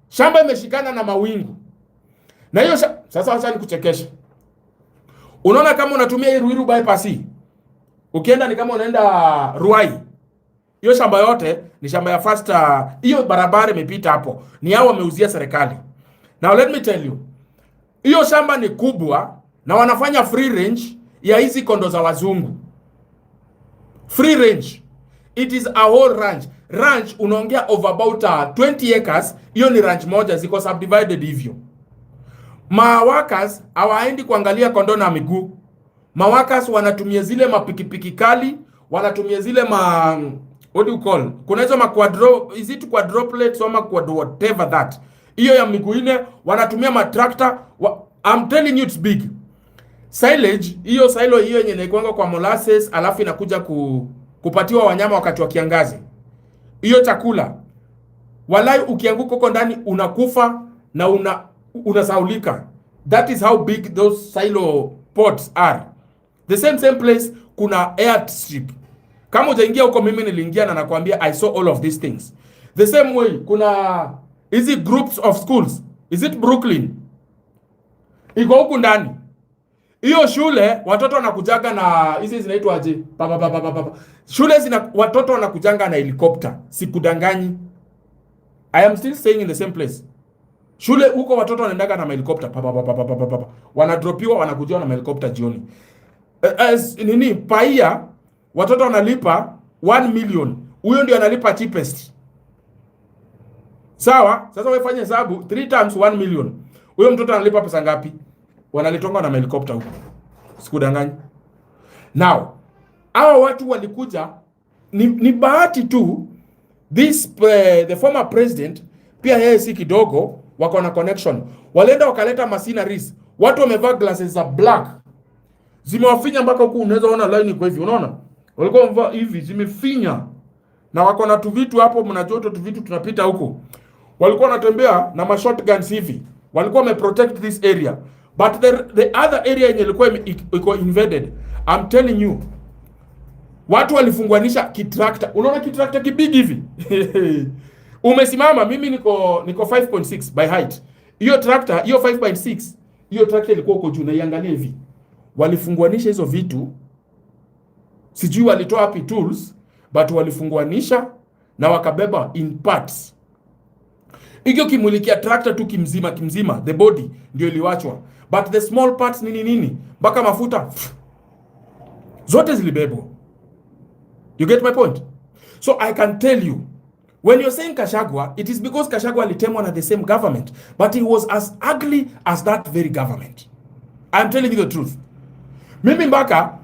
Shamba imeshikana na mawingu. Na hiyo sasa acha nikuchekeshe. Unaona kama unatumia hii Ruiru bypass hii. Ukienda ni kama unaenda Ruai. Hiyo shamba yote ni shamba ya first, hiyo barabara imepita hapo. Ni hao wameuzia serikali. Now let me tell you. Hiyo shamba ni kubwa na wanafanya free range ya hizi kondo za wazungu. Free range. It is a whole ranch. Ranch unaongea of about 20 acres. Hiyo ni ranch moja, ziko subdivided hivyo. Workers hawaendi kuangalia kondo na miguu. Workers wanatumia zile mapikipiki kali, wanatumia zile what do you call? Kuna hizo is it quadruplets or whatever that. Hiyo ya miguu ine wanatumia matrakta. I'm telling you it's big. Silage, hiyo silo hiyo yenye inaikuanga kwa molasses, alafu inakuja kupatiwa wanyama wakati wa kiangazi. Hiyo chakula. Walai ukianguka huko ndani unakufa na unasaulika. That is how big those silo pods are. The same place kuna airstrip. Kama hujaingia huko, mimi niliingia na nakwambia I saw all of these things. The same way kuna hizi groups of schools. Is it Brooklyn? Iko huku ndani. Hiyo shule watoto wanakujaga na hizi zinaitwa aje? Shule watoto wanakujanga na helicopter. Sikudanganyi. I am still staying in the same place. Shule huko watoto wanaendaga na helicopter. Wanadropiwa wanakujiwa na helicopter jioni. Paia watoto wanalipa 1 million. Huyo ndio analipa cheapest. Sawa? Sasa wewe fanya hesabu 3 times 1 million. Huyo mtoto analipa pesa ngapi? Wanalitonga na helicopter huko. Sikudanganyi. Now, hao watu walikuja ni bahati tu the former president pia yeye si kidogo wako na connection. Walienda wakaleta machineries. Watu wamevaa glasses za black. Zimewafinya mpaka huku unaweza ona line iko hivi, unaona? Walikuwa wamevaa hivi zimefinya. Na wako na tu vitu hapo, mnajua tu vitu tunapita huko. Walikuwa wanatembea na ma shotguns hivi. Walikuwa wameprotect this area. But the other area yenye ilikuwa iko invaded. I'm telling you. Watu walifunguanisha kitrakta. Unaona kitrakta kibigi hivi? Umesimama, mimi niko 5.6 by height. Hiyo tractor, hiyo 5.6, hiyo tractor ilikuwa huko juu na iangalie hivi. Walifunguanisha hizo vitu. Sijui walitoa wapi tools, but walifunguanisha na wakabeba in parts. Hiyo kimulikia tractor tu kimzima, the body ndio iliwachwa. But the small parts nini mpaka mafuta zote zilibebwa. You get my point? So I can tell you, when you're saying Gachagua, it is because Gachagua alitemwa na the same government, but he was as ugly as that very government. I'm telling you the truth. Mimi mpaka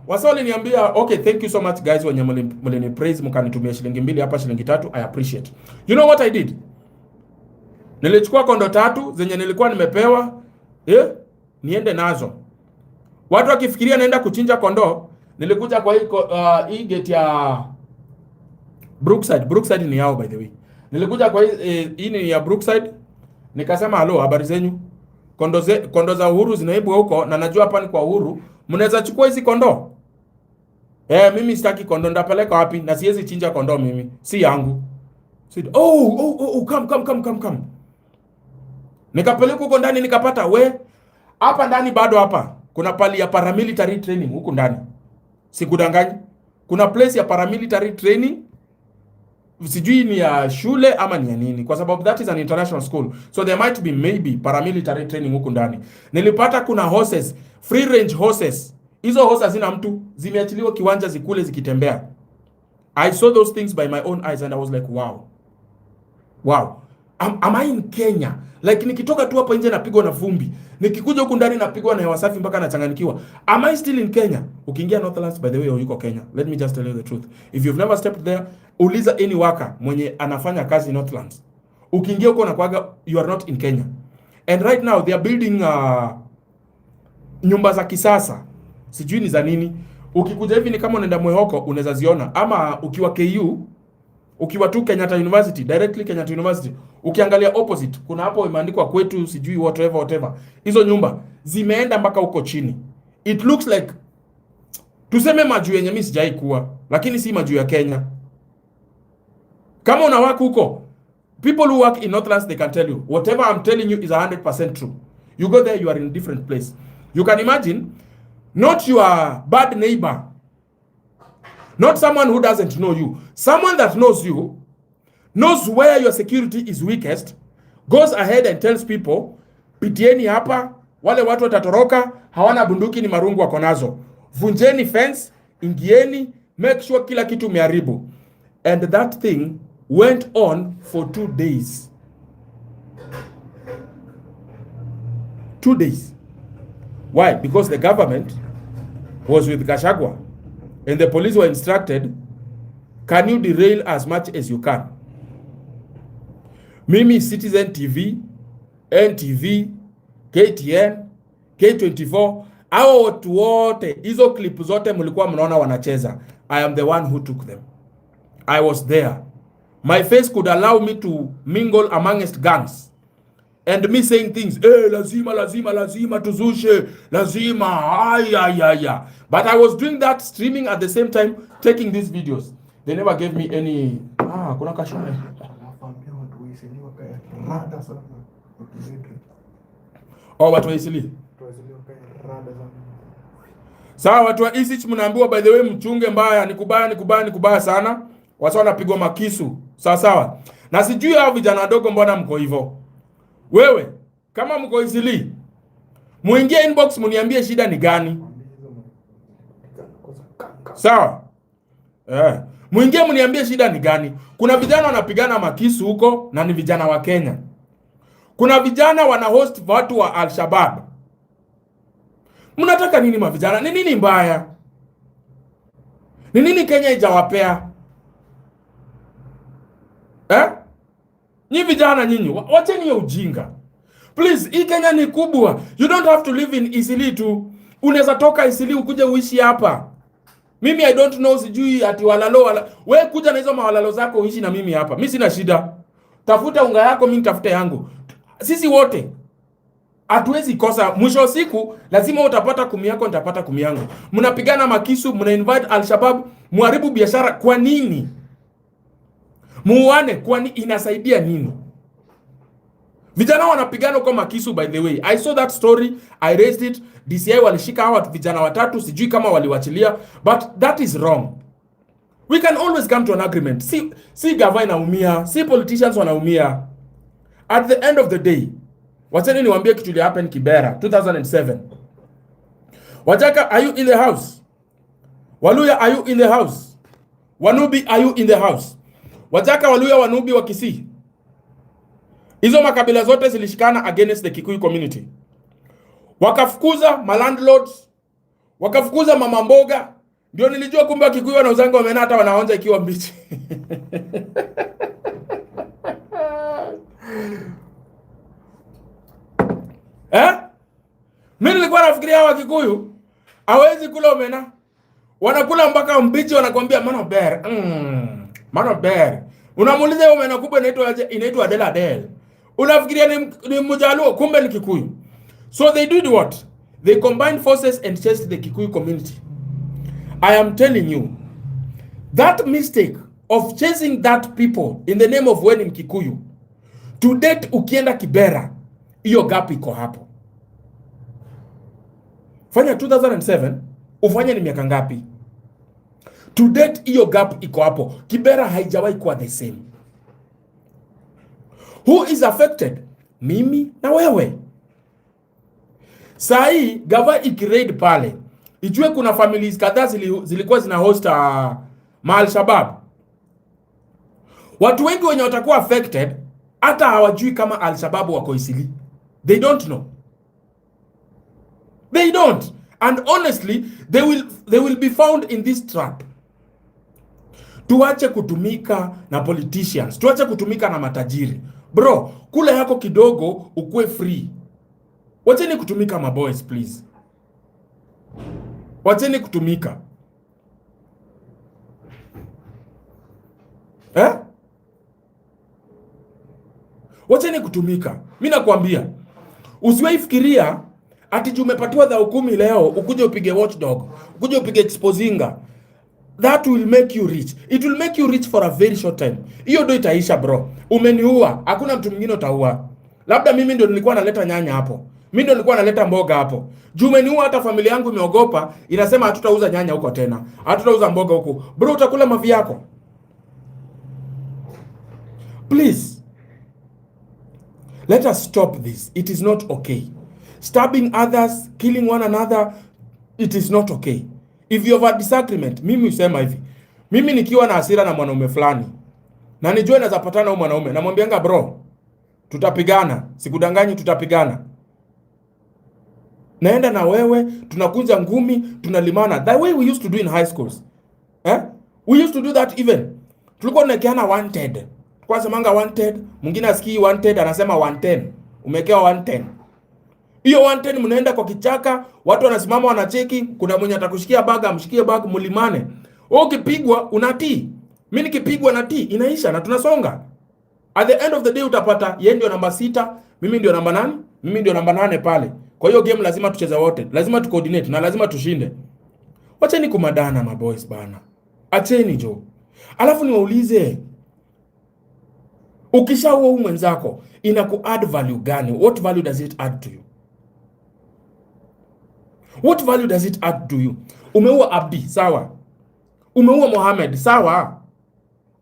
wasawali niambia, okay, thank you so much guys wenye mlini praise mkanitumia shilingi 2 hapa shilingi 3, I appreciate. You know what I did? Nilichukua kondo 3 zenye nilikuwa nimepewa, niende nazo. Watu wakifikiria naenda kuchinja kondo, nilikuja kwa hii gate ya Brookside ni yao by the way. Nilikuja kwa hii ni ya Brookside, nikasema hello, habari zenyu? Kondo za Uhuru zinaibwa huko na najua hapa ni kwa Uhuru. Mnaweza chukua hizi kondo? Mimi sitaki kondo, ndapeleka wapi? Na siwezi chinja kondo mimi. Si yangu. Said, come. Nikapeleka huko ndani nikapata hapa ndani bado hapa. Kuna pali ya paramilitary training huko ndani. Sikudanganyi. Kuna place ya paramilitary training. Sijui ni ya shule ama ni ya nini, kwa sababu that is an international school, so there might be maybe paramilitary training huko ndani. Nilipata kuna horses, free range horses. Hizo horses zina mtu, zimeachiliwa kiwanja zikule zikitembea. I saw those things by my own eyes and I was like wow. Am I in Kenya? Like nikitoka tu hapa nje napigwa na vumbi, nikikuja huku ndani napigwa na hewa safi mpaka nachanganyikiwa. Am I still in Kenya? Ukiingia Northlands, by the way, yuko Kenya. Let me just tell you the truth. If you've never stepped there, uliza any worker mwenye anafanya kazi Northlands. Ukiingia huko na kuaga, you are not in Kenya. And right now they are building nyumba za kisasa. Sijui ni za nini. Ukikuja hivi ni kama unaenda Mwehoko unaweza ziona, ama ukiwa KU, ukiwa tu Kenyatta University, directly Kenyatta University, ukiangalia opposite kuna hapo imeandikwa kwetu sijui whatever. Hizo nyumba zimeenda mpaka huko chini. It looks like Tuseme majuu yenye mimi sijai kuwa, lakini si majuu ya Kenya. Kama unawaka huko, people who work in Northlands, they can tell you whatever I'm telling you is 100% true. You go there, you are in a different place. You can imagine, not your bad neighbor, not someone who doesn't know you, someone that knows you, knows where your security is weakest, goes ahead and tells people, pitieni hapa, wale watu watatoroka, hawana bunduki, ni marungu wako nazo. Vunjeni fence, ingieni, make sure kila kitu meharibu. And that thing went on for 2 days. 2 days. Why? Because the government was with Gachagua and the police were instructed, can you derail as much as you can? Mimi, Citizen TV, NTV, KTN, K24, hao watu wote, hizo clip zote mlikuwa mnaona wanacheza. I am the one who took them. I was there. My face could allow me to mingle amongst gangs. And me saying things, lazima tuzushe, lazima, But I was doing that, streaming at the same time, taking these videos. They never gave me any, kuna kashone. Watu wa Isili. Sawa, watu wa Isich mnaambiwa, by the way, mchunge mbaya, ni kubaya sana. Wasa wanapigwa makisu. Sawa. Na sijui hao vijana wadogo mbona mko hivyo. Wewe, kama mko Isili, muingie inbox muniambie shida ni gani. Sawa? Muingie muniambie shida ni gani. Kuna vijana wanapigana makisu huko na ni vijana wa Kenya. Kuna vijana wana host watu wa Al-Shabaab. Mnataka nini mavijana? Ni nini mbaya? Ni nini Kenya ijawapea? Ni vijana nyinyi, wacheni ya ujinga. Please, hii Kenya ni kubwa. You don't have to live in Isili tu. Unaweza toka Isili ukuje uishi hapa. Mimi I don't know, sijui ati walalo. Wewe kuja na hizo mawalalo zako uishi na mimi hapa. Mimi sina shida. Tafuta unga yako, mimi nitafuta yangu. Sisi wote hatuwezi kosa. Mwisho wa siku lazima utapata 10 yako, nitapata 10 yangu. Mnapigana makisu, mna invite Al-Shabaab, muharibu biashara. Kwa nini? Muone kwani inasaidia nini? Vijana wanapigana kwa makisu, by the way. I saw that story, I raised it. DCI walishika hawa vijana watatu, sijui kama waliwachilia, but that is wrong. We can always come to an agreement. Si gavana naumia, si politicians wanaumia. At the end of the day, wacheni niwaambie kitu li happen Kibera 2007. Wajaka, are you in the house? Waluya, are you in the house? Wanubi, are you in the house? Wajaka, Waluya, Wanubi wa Kisii. Hizo makabila zote zilishikana against the Kikuyu community. Wakafukuza landlords, wakafukuza mama mboga. Ndio nilijua kumbe Kikuyu wanauzanga omena hata wanaonja ikiwa mbichi. Mimi nilikuwa nafikiria hawa Kikuyu hawezi kula omena. Wanakula mpaka mbichi, wanakuambia mano bear. Unamuuliza omena kubwa inaitwa Adela. Unafikiria ni Mjaluo, kumbe ni Kikuyu. So they did what? They combined forces and chased the Kikuyu community. I am telling you, that mistake of chasing that people in the name of winning Kikuyu, to date ukienda Kibera, hiyo gap iko hapo. Fanya 2007, ufanye ni miaka ngapi? To date hiyo gap iko hapo. Kibera haijawahi kuwa the same. Who is affected? Mimi na wewe. Sai gava ikiraid pale, ijue kuna families kadhaa zilikuwa zina host Al-Shabaab. Watu wengi wenye watakuwa affected hata hawajui kama Al-Shabaab wako Isili. They don't know. They don't. And honestly, they will be found in this trap. Tuache kutumika na politicians. Tuache kutumika na matajiri. Bro, kula yako kidogo ukue free. Wacheni kutumika maboys, please. Wacheni kutumika. Wacheni kutumika. Mimi nakwambia, usiwahi fikiria ati umepatiwa 10,000 leo ukuje upige watchdog, ukuje upige expozinga. That will make you rich. It will make you rich for a very short time. Hiyo ndio itaisha bro. Umeniua, hakuna mtu mwingine utaua. Labda mimi ndio nilikuwa naleta nyanya hapo. Mimi ndio nilikuwa naleta mboga hapo. Juu umeniua, hata familia yangu imeogopa, inasema hatutauza nyanya huko tena. Hatutauza mboga huko. Bro, utakula mavi yako. Please. Let us stop this. It is not okay. Stabbing others, killing one another, it is not okay. If you have a disagreement, mimi usema hivi. Mimi nikiwa na hasira na mwanaume fulani, na nijue naweza patana na mwanaume, namwambianga bro, tutapigana, sikudanganyi tutapigana. Naenda na wewe, tunakunja ngumi, tunalimana. The way we used to do in high schools. We used to do that even. Tulikuwa tunakeana wanted. Kwa semanga wanted, mwingine asikii wanted, anasema 110. Umekewa 110. Hiyo 110 mnaenda kwa kichaka, watu wanasimama wanacheki, kuna mwenye atakushikia bag, amshikie bag, mlimane. Wewe ukipigwa unatii. Mimi nikipigwa natii, inaisha na tunasonga. At the end of the day utapata yeye ndio namba 6, mimi ndio namba 8, mimi ndio namba 8 pale. Kwa hiyo game lazima tucheze wote, lazima tucoordinate na lazima tushinde. Wacheni kumadana my boys bana. Acheni jo. Alafu niwaulize, ukishaua huyu mwenzako inaku-add value gani? What value does it add to you? What value does it add to you? Umeua Abdi, sawa. Umeua Mohamed, sawa.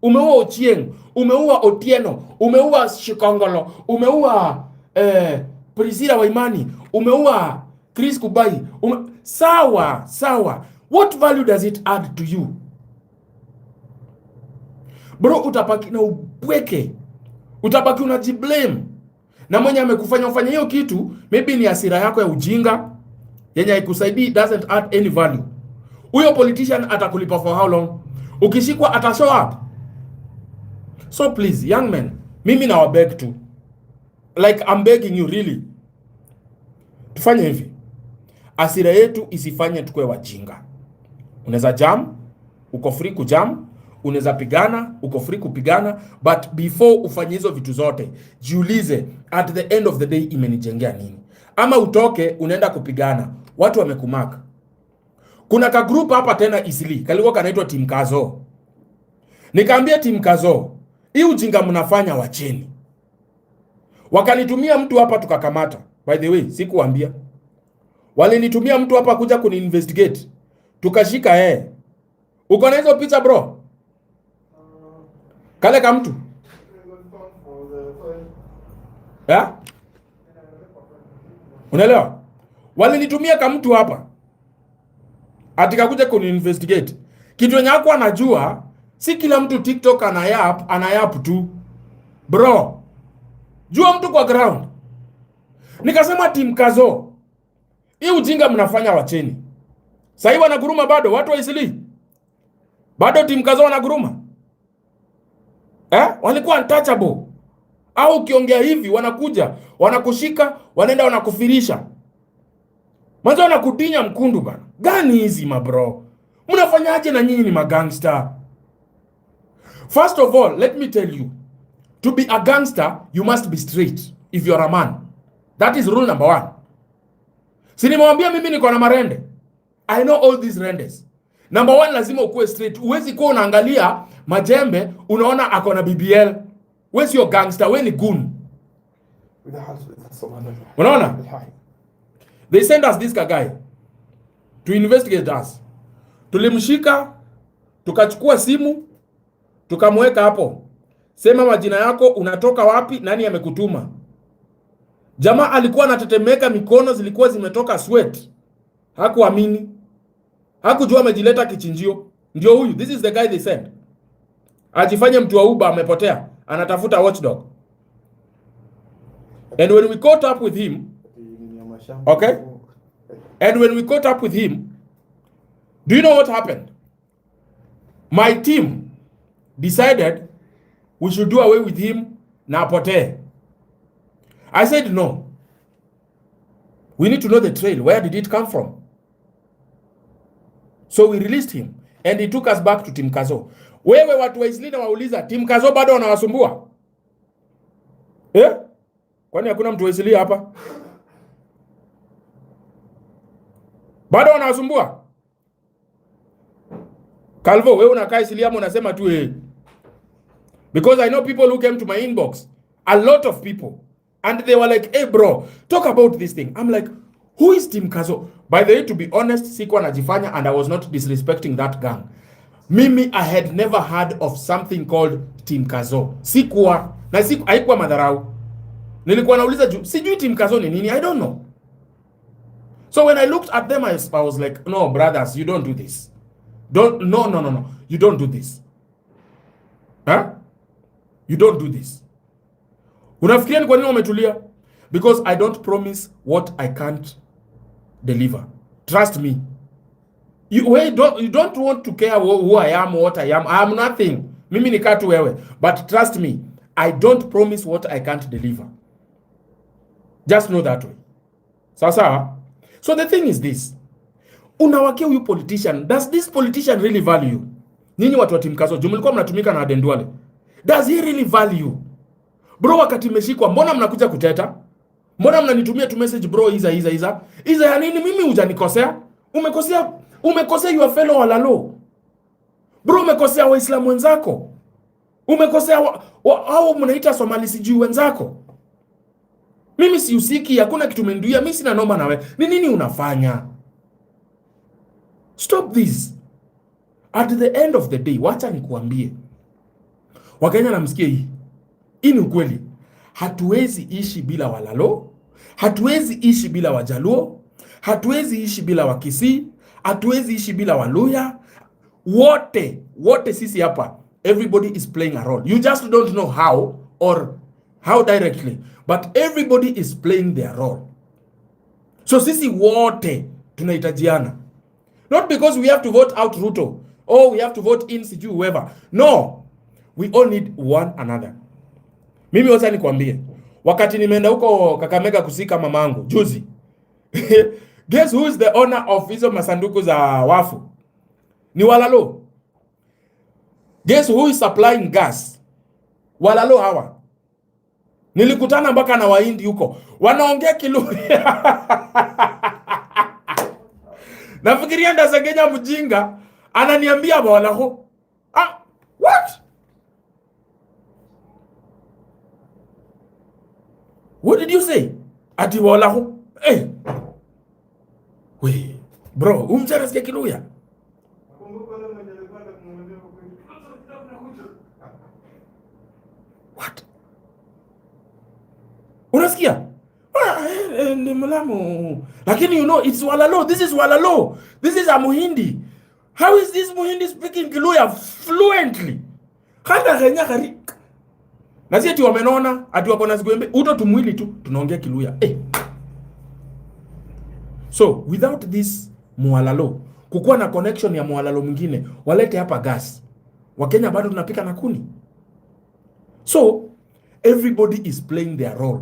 Umeua Ochieng, umeua Otieno, umeua Shikongolo, umeua Priscilla Waimani, umeua Chris Kubai. Sawa, sawa. What value does it add to you? Bro, utapaki na ubweke. Utabaki unajiblame. Na mwenye amekufanya ufanye hiyo kitu, maybe ni hasira yako ya ujinga, yenye haikusaidii, doesn't add any value. Huyo politician atakulipa for how long? Ukishikwa atashow up. So please, young men, mimi na wabeg tu. Like I'm begging you really. Tufanye hivi. Hasira yetu isifanye tukue wajinga. Unaweza jam, uko free kujam. Unaweza pigana, uko free kupigana, but before ufanye hizo vitu zote, jiulize at the end of the day imenijengea nini? Ama utoke unaenda kupigana, watu wamekumaka. Kuna ka group hapa tena Isli, kalikuwa kanaitwa Team Kazo. Nikaambia Team Kazo, hii ujinga mnafanya wacheni. Wakanitumia mtu hapa tukakamata. By the way, sikuambia. Walinitumia mtu hapa kuja kuni-investigate. Tukashika Uko na hizo picha bro? Kale ka mtu. Unaelewa? Walinitumia ka mtu hapa. Atika kuja kuni-investigate. Kitu yenye hakuwa anajua, si kila mtu TikTok anayap tu. Bro, jua mtu kwa ground. Nikasema Team Kazo, hii ujinga mnafanya wacheni. Sasa hivi wanaguruma bado watu wa Isli. Bado Team Kazo wanaguruma. Walikuwa untouchable. Au ukiongea hivi wanakuja, wanakushika, wanaenda wanakufirisha. Mwanzo wanakutinya mkundu bana. Gani hizi mabro? Mnafanyaje na nyinyi ni magangster? First of all, let me tell you. To be a gangster, you must be straight if you are a man. That is rule number 1. Si nimewambia mimi niko na marende. I know all these rendes. Number 1, lazima ukue straight. Uwezi kuwa unaangalia majembe, unaona ako na BBL. Wewe sio gangster, wewe ni goon. Unaona? They send us this guy to investigate us. Tulimshika, tukachukua simu, tukamweka hapo. Sema majina yako, unatoka wapi, nani amekutuma. Jamaa alikuwa anatetemeka, mikono zilikuwa zimetoka sweat. Hakuamini. Hakujua amejileta kichinjio. Ndio huyu, this is the guy they sent. Ajifanye mtu wa Uber amepotea, anatafuta watchdog. And when we caught up with him, okay? And when we caught up with him, do you know what happened? My team decided we should do away with him na apotee. I said no. We need to know the trail. Where did it come from? So we released him and he took us back to Team Kazo. Wewe watu wa Isli na wauliza, Team Kazo bado wanawasumbua? Kwani hakuna mtu wa Isli hapa? Bado wanasumbua. Calvo, wewe unakaa isili ama unasema tu Because I know people who came to my inbox, a lot of people, and they were like, hey bro, talk about this thing. I'm like, who is Team Kazo? By the way, to be honest, sikuwa najifanya, and I was not disrespecting that gang. Mimi, I had never heard of something called Team Kazo. Sikuwa, na haikuwa madharau. Nilikuwa nauliza juu, sijui Team Kazo ni nini, I don't know. So when I looked at them, I was like, no, brothers, you don't do this. No. You don't do this. Huh? You don't do this. Unafikiria ni kwa nini wametulia? Because I don't promise what I can't deliver. Trust me. You don't want to care who I am, what I am. I am nothing. Mimi ni katu wewe. But trust me, I don't promise what I can't deliver. Just know that way. Sawa? So the thing is this. Unawakia huyu politician. Does this politician really value you? Nyinyi watu wa Team Kazo, mlikuwa mnatumika na Aden Duale. Does he really value you? Bro, wakati mmeshikwa, mbona mnakuja kuteta? Mbona mnanitumia tu message bro, iza ya nini? Mimi hujanikosea. Umekosea your fellow walalo. Bro, umekosea Waislamu wenzako. Umekosea hao mnaita Somali sijui wenzako. Mimi sihusiki, hakuna kitu menduia, mimi sina noma nawe. Ni nini unafanya? Stop this. At the end of the day, wacha nikuambie. Wakenya namsikia hii. Hii ni ukweli. Hatuwezi ishi bila walalo. Hatuwezi ishi bila wajaluo. Hatuwezi ishi bila wakisii. Hatuwezi ishi bila waluya. Wote sisi hapa. Everybody is playing a role. You just don't know how or how directly. But everybody is playing their role. So sisi wote tunahitajiana. Not because we have to vote out Ruto. Or we have to vote in siju whoever. No. We all need one another. Mimi wacha nikwambie. Wakati nimeenda huko Kakamega kusika mamangu juzi. Guess who is the owner of hizo masanduku za wafu? Ni walalo. Guess who is supplying gas? Walalo hawa. Nilikutana mpaka na Wahindi huko. Wanaongea Kiluya. Nafikiria ndasengenya mjinga. Ananiambia walalo. What? What did you say? Ati walalo. We, bro, umjana sikia Kiluya. What? Unasikia? Ni mlamu. Lakini you know, it's walalo. This is walalo. This is a Muhindi. How is this Muhindi speaking Kiluya fluently? Hata Kenya kari. Na si ati wamenona, ati wako na zigwembe, uto tumwili tu tunaongea Kiluya. So, without this mualalo, kukuwa na connection ya mualalo mwingine, walete hapa gas. Wakenya bado tunapika na kuni. So, everybody is playing their role.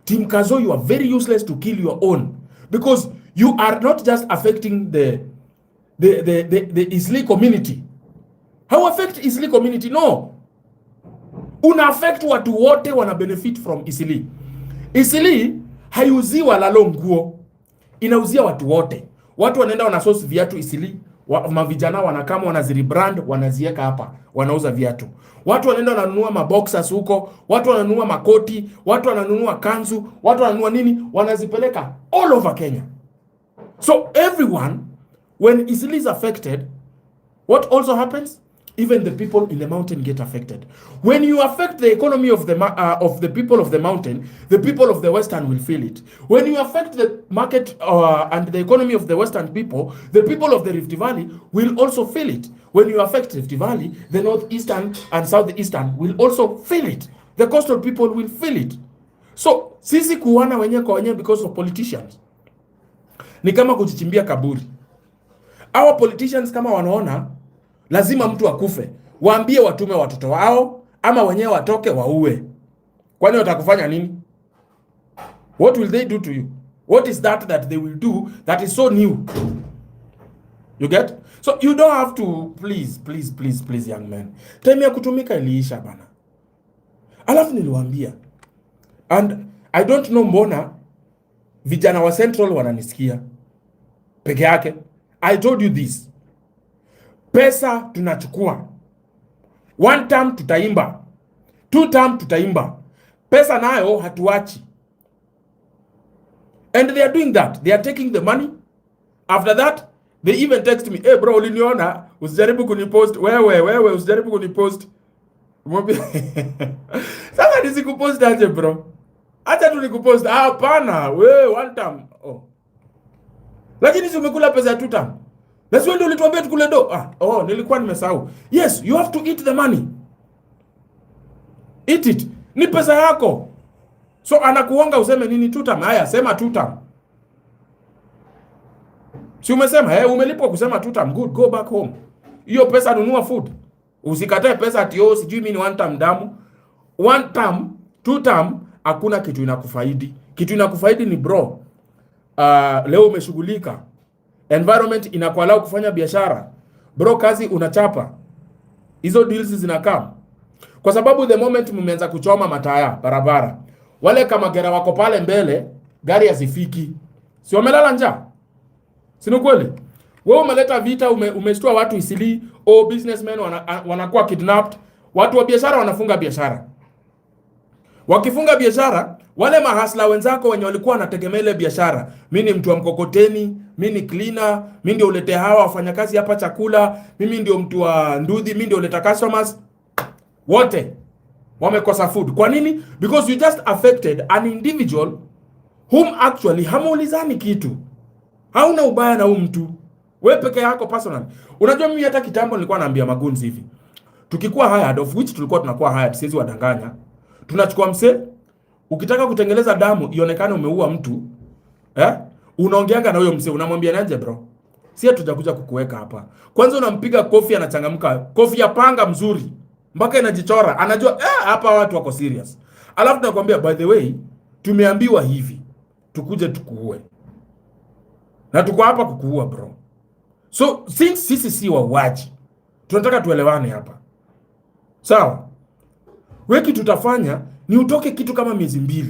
Team Kazo, you are very useless to kill your own. Because you are not just affecting the Isli community. How affect Isli community? No. Una affect watu wote wana benefit from Isli. Isli haiuzii walalo nguo. Inauzia watu wote. Watu wanaenda wanasource viatu Isli. Mavijana wanakama wanazirebrand, wanazieka hapa, wanauza viatu. Watu wanaenda wananunua maboxers huko, watu wananunua makoti, watu wananunua kanzu, watu wananunua nini, wanazipeleka all over Kenya. So everyone, when Isli is affected, what also happens? Even the people in the mountain get affected. When you affect the economy of the people of the mountain, the people of the western will feel it. When you affect the market and the economy of the western people, the people of the Rift Valley will also feel it. When you affect Rift Valley, the northeastern and southeastern will also feel it. The coastal people will feel it. So, sisi kuwana wenye kwa wenye because of politicians. Ni kama kujichimbia kaburi. Our politicians kama wanaona lazima mtu akufe, waambie watume watoto wao ama wenyewe watoke waue. Kwani watakufanya nini? What will they do to you? What is that they will do that is so new? You get? So you don't have to, please young men. Time ya kutumika iliisha bana. Alafu niliwaambia. And I don't know mbona vijana wa Central wananisikia. peke yake. I told you this. Pesa tunachukua. 1 term tutaimba. 2 term tutaimba. Pesa nayo hatuachi. And they are doing that. They are taking the money. After that, they even text me, "Hey bro, uliniona, usijaribu kunipost. Wewe, usijaribu kunipost." Sasa nisikupost aje bro. Acha tu nikupost. Hapana, wewe 1 term. Oh. Lakini si umekula pesa ya 2 term. Na sio ndio ulituambia tukule do. Nilikuwa nimesahau. Yes, you have to eat the money. Eat it. Ni pesa yako. So anakuonga useme nini 2 term? Haya, sema 2 term. Si umesema, umelipwa kusema 2 term. Good, go back home. Hiyo pesa nunua food. Usikatae pesa ati sijui mimi ni 1 term damu. 1 term, 2 term, hakuna kitu inakufaidi. Kitu inakufaidi ni bro. Leo umeshughulika. Environment inakuallow kufanya biashara. Bro, kazi unachapa. Hizo deals zinakaa. Kwa sababu the moment mmeanza kuchoma mataya barabara, wale kama gera wako pale mbele, gari hazifiki. Si wamelala njaa? Si ni kweli? Wewe umeleta vita, umeshtua watu Isili, businessmen wanakuwa kidnapped, watu wa biashara wanafunga biashara. Wakifunga biashara, wale mahasla wenzako wenye walikuwa wanategemea ile biashara, mimi ni mtu wa mkokoteni, mimi ni cleaner, mimi ndio ulete hawa wafanyakazi hapa chakula, mimi ndio mtu wa ndudhi, mimi ndio uleta customers, wote wamekosa food. Kwa nini? Because you just affected an individual whom actually hamuulizani kitu. Hauna ubaya na mtu. Wewe peke yako personal. Unajua mimi hata kitambo nilikuwa naambia magunzi hivi. Tukikuwa hired, of which tulikuwa tunakuwa hired, siwezi wadanganya. Tunachukua mse, ukitaka kutengeleza damu ionekane umeua mtu, unaongeanga na huyo mse, unamwambia naje bro? Si hatujakuja kukuweka hapa. Kwanza unampiga kofi anachangamka, kofi ya panga mzuri. Mpaka inajichora, anajua hapa watu wako serious. Alafu tunakwambia by the way, tumeambiwa hivi, tukuje tukuue. Na tuko hapa kukuua bro. So since sisi si wauaji, tunataka tuelewane hapa. Sawa? Weki tutafanya ni utoke kitu kama miezi 2.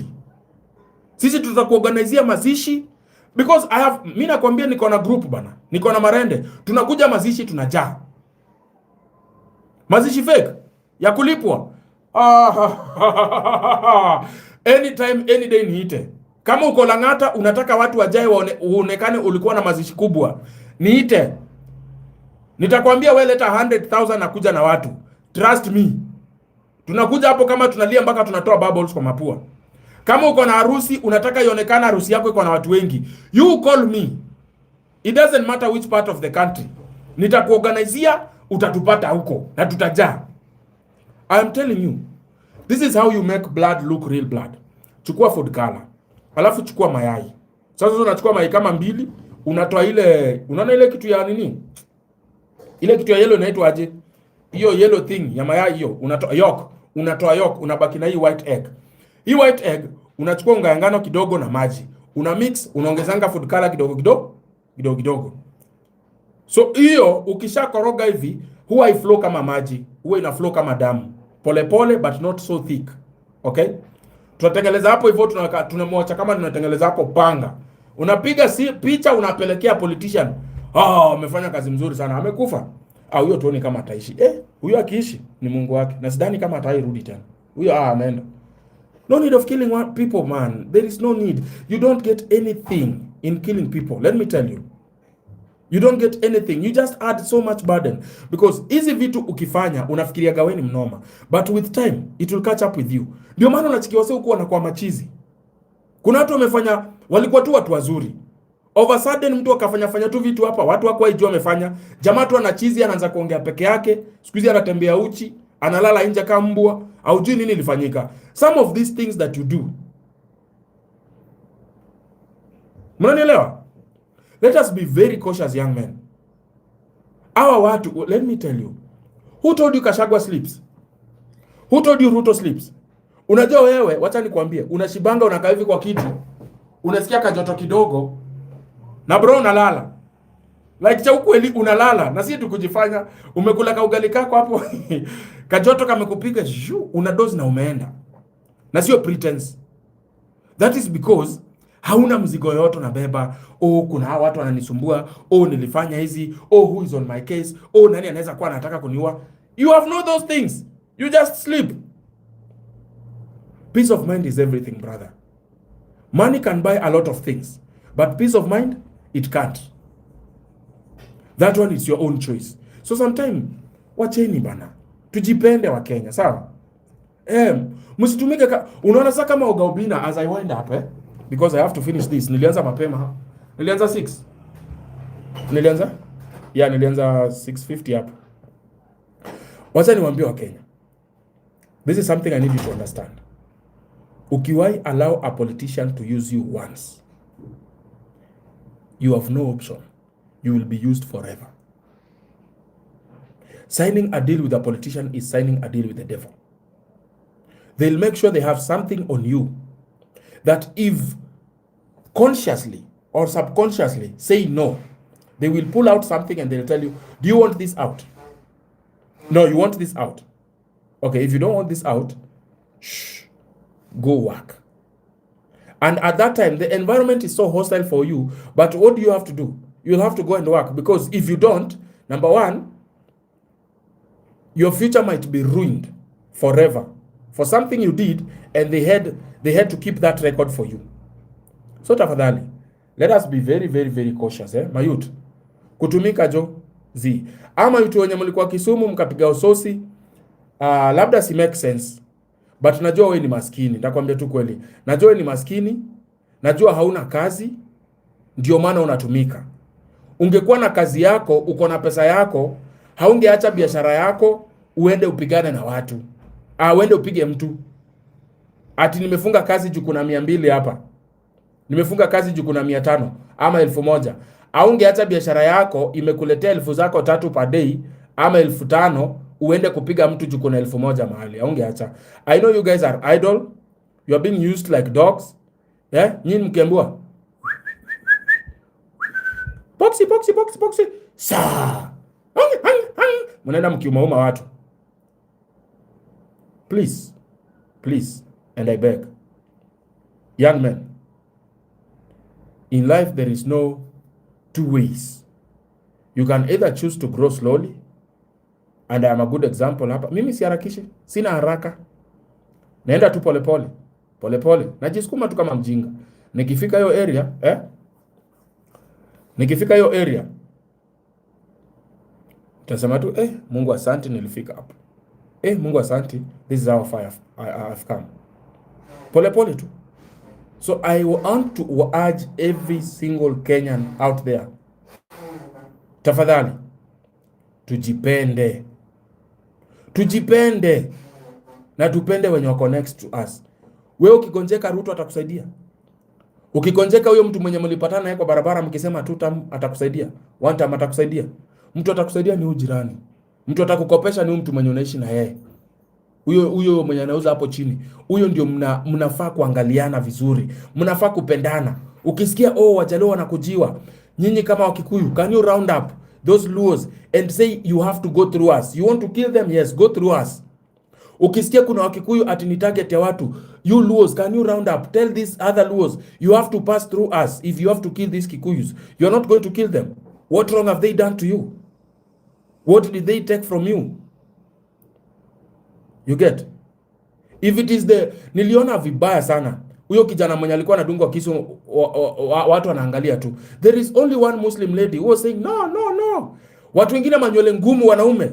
Sisi tutakuorganizia mazishi because mimi nakwambia niko na group bana. Niko na marende. Tunakuja mazishi tunajaa. Mazishi fake ya kulipwa. Anytime any day niite. Kama uko Lang'ata unataka watu wajae uonekane ulikuwa na mazishi kubwa, niite. Nitakwambia wewe leta 100,000 na kuja na watu. Trust me. Tunakuja hapo kama tunalia mpaka tunatoa bubbles kwa mapua. Kama uko na harusi unataka ionekane harusi yako iko na watu wengi, you call me. It doesn't matter which part of the country. Nitakuorganizia, utatupata huko na tutajaa. I am telling you. This is how you make blood look real blood. Chukua food color. Alafu chukua mayai. Sasa unachukua mayai kama 2, unatoa ile, unaona ile kitu ya nini? Ile kitu ya yellow inaitwa aje? Hiyo yellow thing ya mayai hiyo, unatoa yolk, unabaki na hii white egg. Hii white egg unachukua unga ngano kidogo na maji. Una mix, unaongezanga food color kidogo. So hiyo ukishakoroga hivi, huwa iflow kama maji, huwa ina flow kama damu. Pole but not so thick. Okay? Tunatengeleza hapo hivyo, tunamwacha kama tunatengeleza hapo panga. Unapiga picha unapelekea politician. Amefanya kazi mzuri sana, amekufa. Huyo tuone kama ataishi. Huyo akiishi ni Mungu wake. Na sidhani kama atairudi tena. Huyo ameenda. No need of killing people, man. There is no need. You don't get anything in killing people. Let me tell you. You don't get anything. You just add so much burden. Because hizi vitu ukifanya, unafikiria gaweni mnoma. But with time, it will catch up with you. Ndio maana unachikia wase huko wanakuwa machizi. Kuna watu wamefanya, walikuwa tu watu wazuri. Over sudden mtu akafanya tu vitu hapa, watu wako haijua amefanya. Jamaa tu anachizi, anaanza kuongea peke yake. Siku hizi anatembea uchi, analala nje kama mbwa, haujui nini ilifanyika. Some of these things that you do. Mnanielewa? Let us be very cautious, young men. Our watu, let me tell you. Who told you Gachagua sleeps? Who told you Ruto sleeps? Unajua wewe, wacha nikwambie, unashibanga unakaa hivi kwa kiti. Unasikia kajoto kidogo na bro unalala. Like cha ukweli unalala na si tukujifanya umekula ka ugali kako hapo. Kajoto kamekupiga una doze na umeenda. Na sio pretense. That is because Hauna mzigo yote unabeba. Oh, kuna hawa watu wananisumbua. Oh, nilifanya hizi. Oh, who is on my case? Oh, nani anaweza kuwa anataka kuniua? You have no those things. You just sleep. Peace of mind is everything, brother. Money can buy a lot of things, but peace of mind, it can't. That one is your own choice. So sometimes, wacheni bana. Tujipende wa Kenya, sawa? Msitumike unaona sasa kama ugaubina as I wind up, because I have to finish this. Nilianza mapema. Nilianza 6. Nilianza 6:50 hapo. Wacha niwaambie wa Kenya. This is something I need you to understand. Ukiwai allow a politician to use you once, you have no option. You will be used forever. Signing a deal with a politician is signing a deal with the devil. They'll make sure they have something on you that if consciously or subconsciously say no, they will pull out something and they'll tell you, do you want this out? No, you want this out. Okay, if you don't want this out, shh, go work. And at that time, the environment is so hostile for you, but what do you have to do? You'll have to go and work, because if you don't, number one, your future might be ruined forever for something you did, and they had to keep that record for you. So tafadhali, let us be very, very, very cautious, mayut. Kutumika jo zi. Ama yutu wenye mlikuwa Kisumu mkapiga usosi, labda si make sense. But najua wewe ni maskini, nitakwambia tu kweli. Najua wewe ni maskini, najua hauna kazi, ndio maana unatumika. Ungekuwa na kazi yako, uko na pesa yako, haungeacha biashara yako uende upigane na watu. Uende upige mtu. Ati nimefunga kazi juu kuna 200 hapa. Nimefunga kazi juu kuna 500 ama 1000. Haungeacha biashara yako imekuletea 1000 zako 3 per day ama 5000 uende kupiga mtu juu kuna 1000 mahali. Haungeacha. I know you guys are idle. You are being used like dogs. Nyinyi mkiambiwa boxy. Sa. Mnaenda mkiumauma watu. Please, and I beg. Young men, in life there is no two ways. You can either choose to grow slowly, and I am a good example hapa. Mimi siharakishi, sina haraka. Naenda tu polepole. Najisukuma tu kama mjinga. Nikifika hiyo area, utasema tu, Mungu asante nilifika hapo. Mungu asante, this is how far I've come. Pole tu. So I want to urge every single Kenyan out there. Tafadhali, tujipende. Na tupende wenye wako next to us. Wewe ukigonjeka Ruto atakusaidia. Ukigonjeka huyo mtu mwenye mlipatana naye kwa barabara mkisema tutam atakusaidia. One time atakusaidia. Mtu atakusaidia ni ujirani. Mtu atakukopesha ni mtu mwenye unaishi na yeye. Huyo mwenye anauza hapo chini. Huyo ndio mnafaa kuangaliana vizuri. Mnafaa kupendana. Ukisikia Wajaluo wanakujiwa, nyinyi kama Wakikuyu, can you round up those Luos and say you have to go through us? You want to kill them? Yes, go through us. Ukisikia kuna Wakikuyu ati ni target ya watu, you Luos, can you round up? Tell these other Luos, you have to pass through us. If you have to kill these Kikuyus, you are not going to kill them. What wrong have they done to you? What did they take from you? You get? If it is niliona vibaya sana. Huyo kijana mwenye alikuwa anadungwa kisu, watu wanaangalia tu. There is only one Muslim lady who was saying no. Watu wengine manywele ngumu wanaume.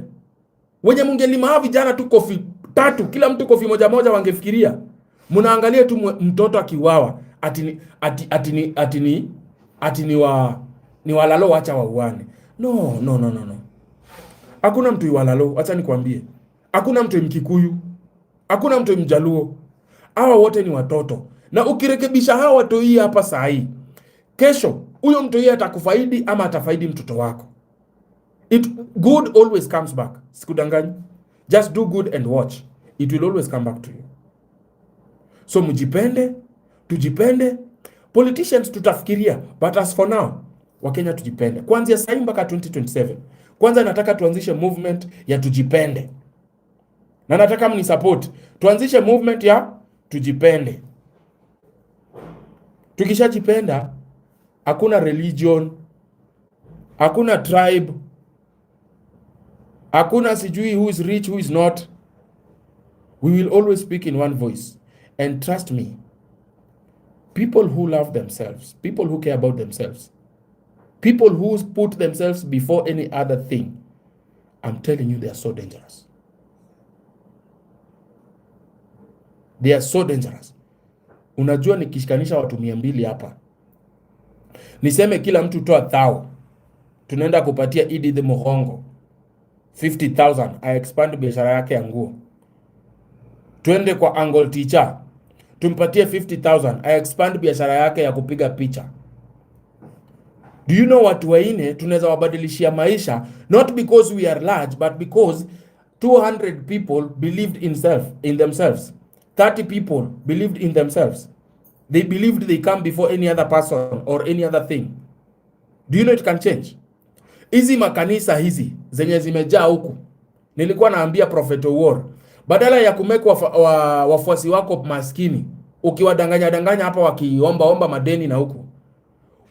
Wenye mungelima vijana tu kofi 3, kila mtu kofi moja wangefikiria. Mnaangalia tu mtoto akiwawa ni walalo wacha wauane. No. Hakuna mtu iwalalo, acha nikwambie. Hakuna mtu Mkikuyu, hakuna mtu Mjaluo. Hawa wote ni watoto. Na ukirekebisha hawa watu hii hapa saa hii, kesho huyo mtu hii atakufaidi ama atafaidi mtoto wako. Good always comes back. Sikudanganyi. Just do good and watch. It will always come back to you. So mjipende, tujipende. Politicians tutafikiria, but as for now, Wakenya tujipende. Kuanzia sasa mpaka 2027. Kwanza nataka tuanzishe movement ya tujipende. Na nataka mni support. Tuanzishe movement ya tujipende. Tukishajipenda, hakuna religion, hakuna tribe, hakuna sijui who is rich, who is not. We will always speak in one voice. And trust me, people who love themselves, people who care about themselves, people who put themselves before any other thing, I'm telling you, they are so dangerous. They are so dangerous. Unajua nikishikanisha watu 200 hapa, niseme kila mtu toa 1,000, tunaenda kupatia Edith Muhongo 50,000 I expand biashara yake ya nguo. Twende kwa Angle Teacher, tumpatie 50,000 I expand biashara yake ya kupiga picha. Do you know watu waine tunaweza wabadilishia maisha, not because we are large, but because 200 people believed in themselves. 30 people believed in themselves. They believed they come before any other person or any other thing. Do you know it can change? Hizi makanisa hizi zenye zimejaa huku, nilikuwa naambia Prophet War, badala ya kumeka wafuasi wako maskini, ukiwadanganya hapa wakiomba madeni na huku.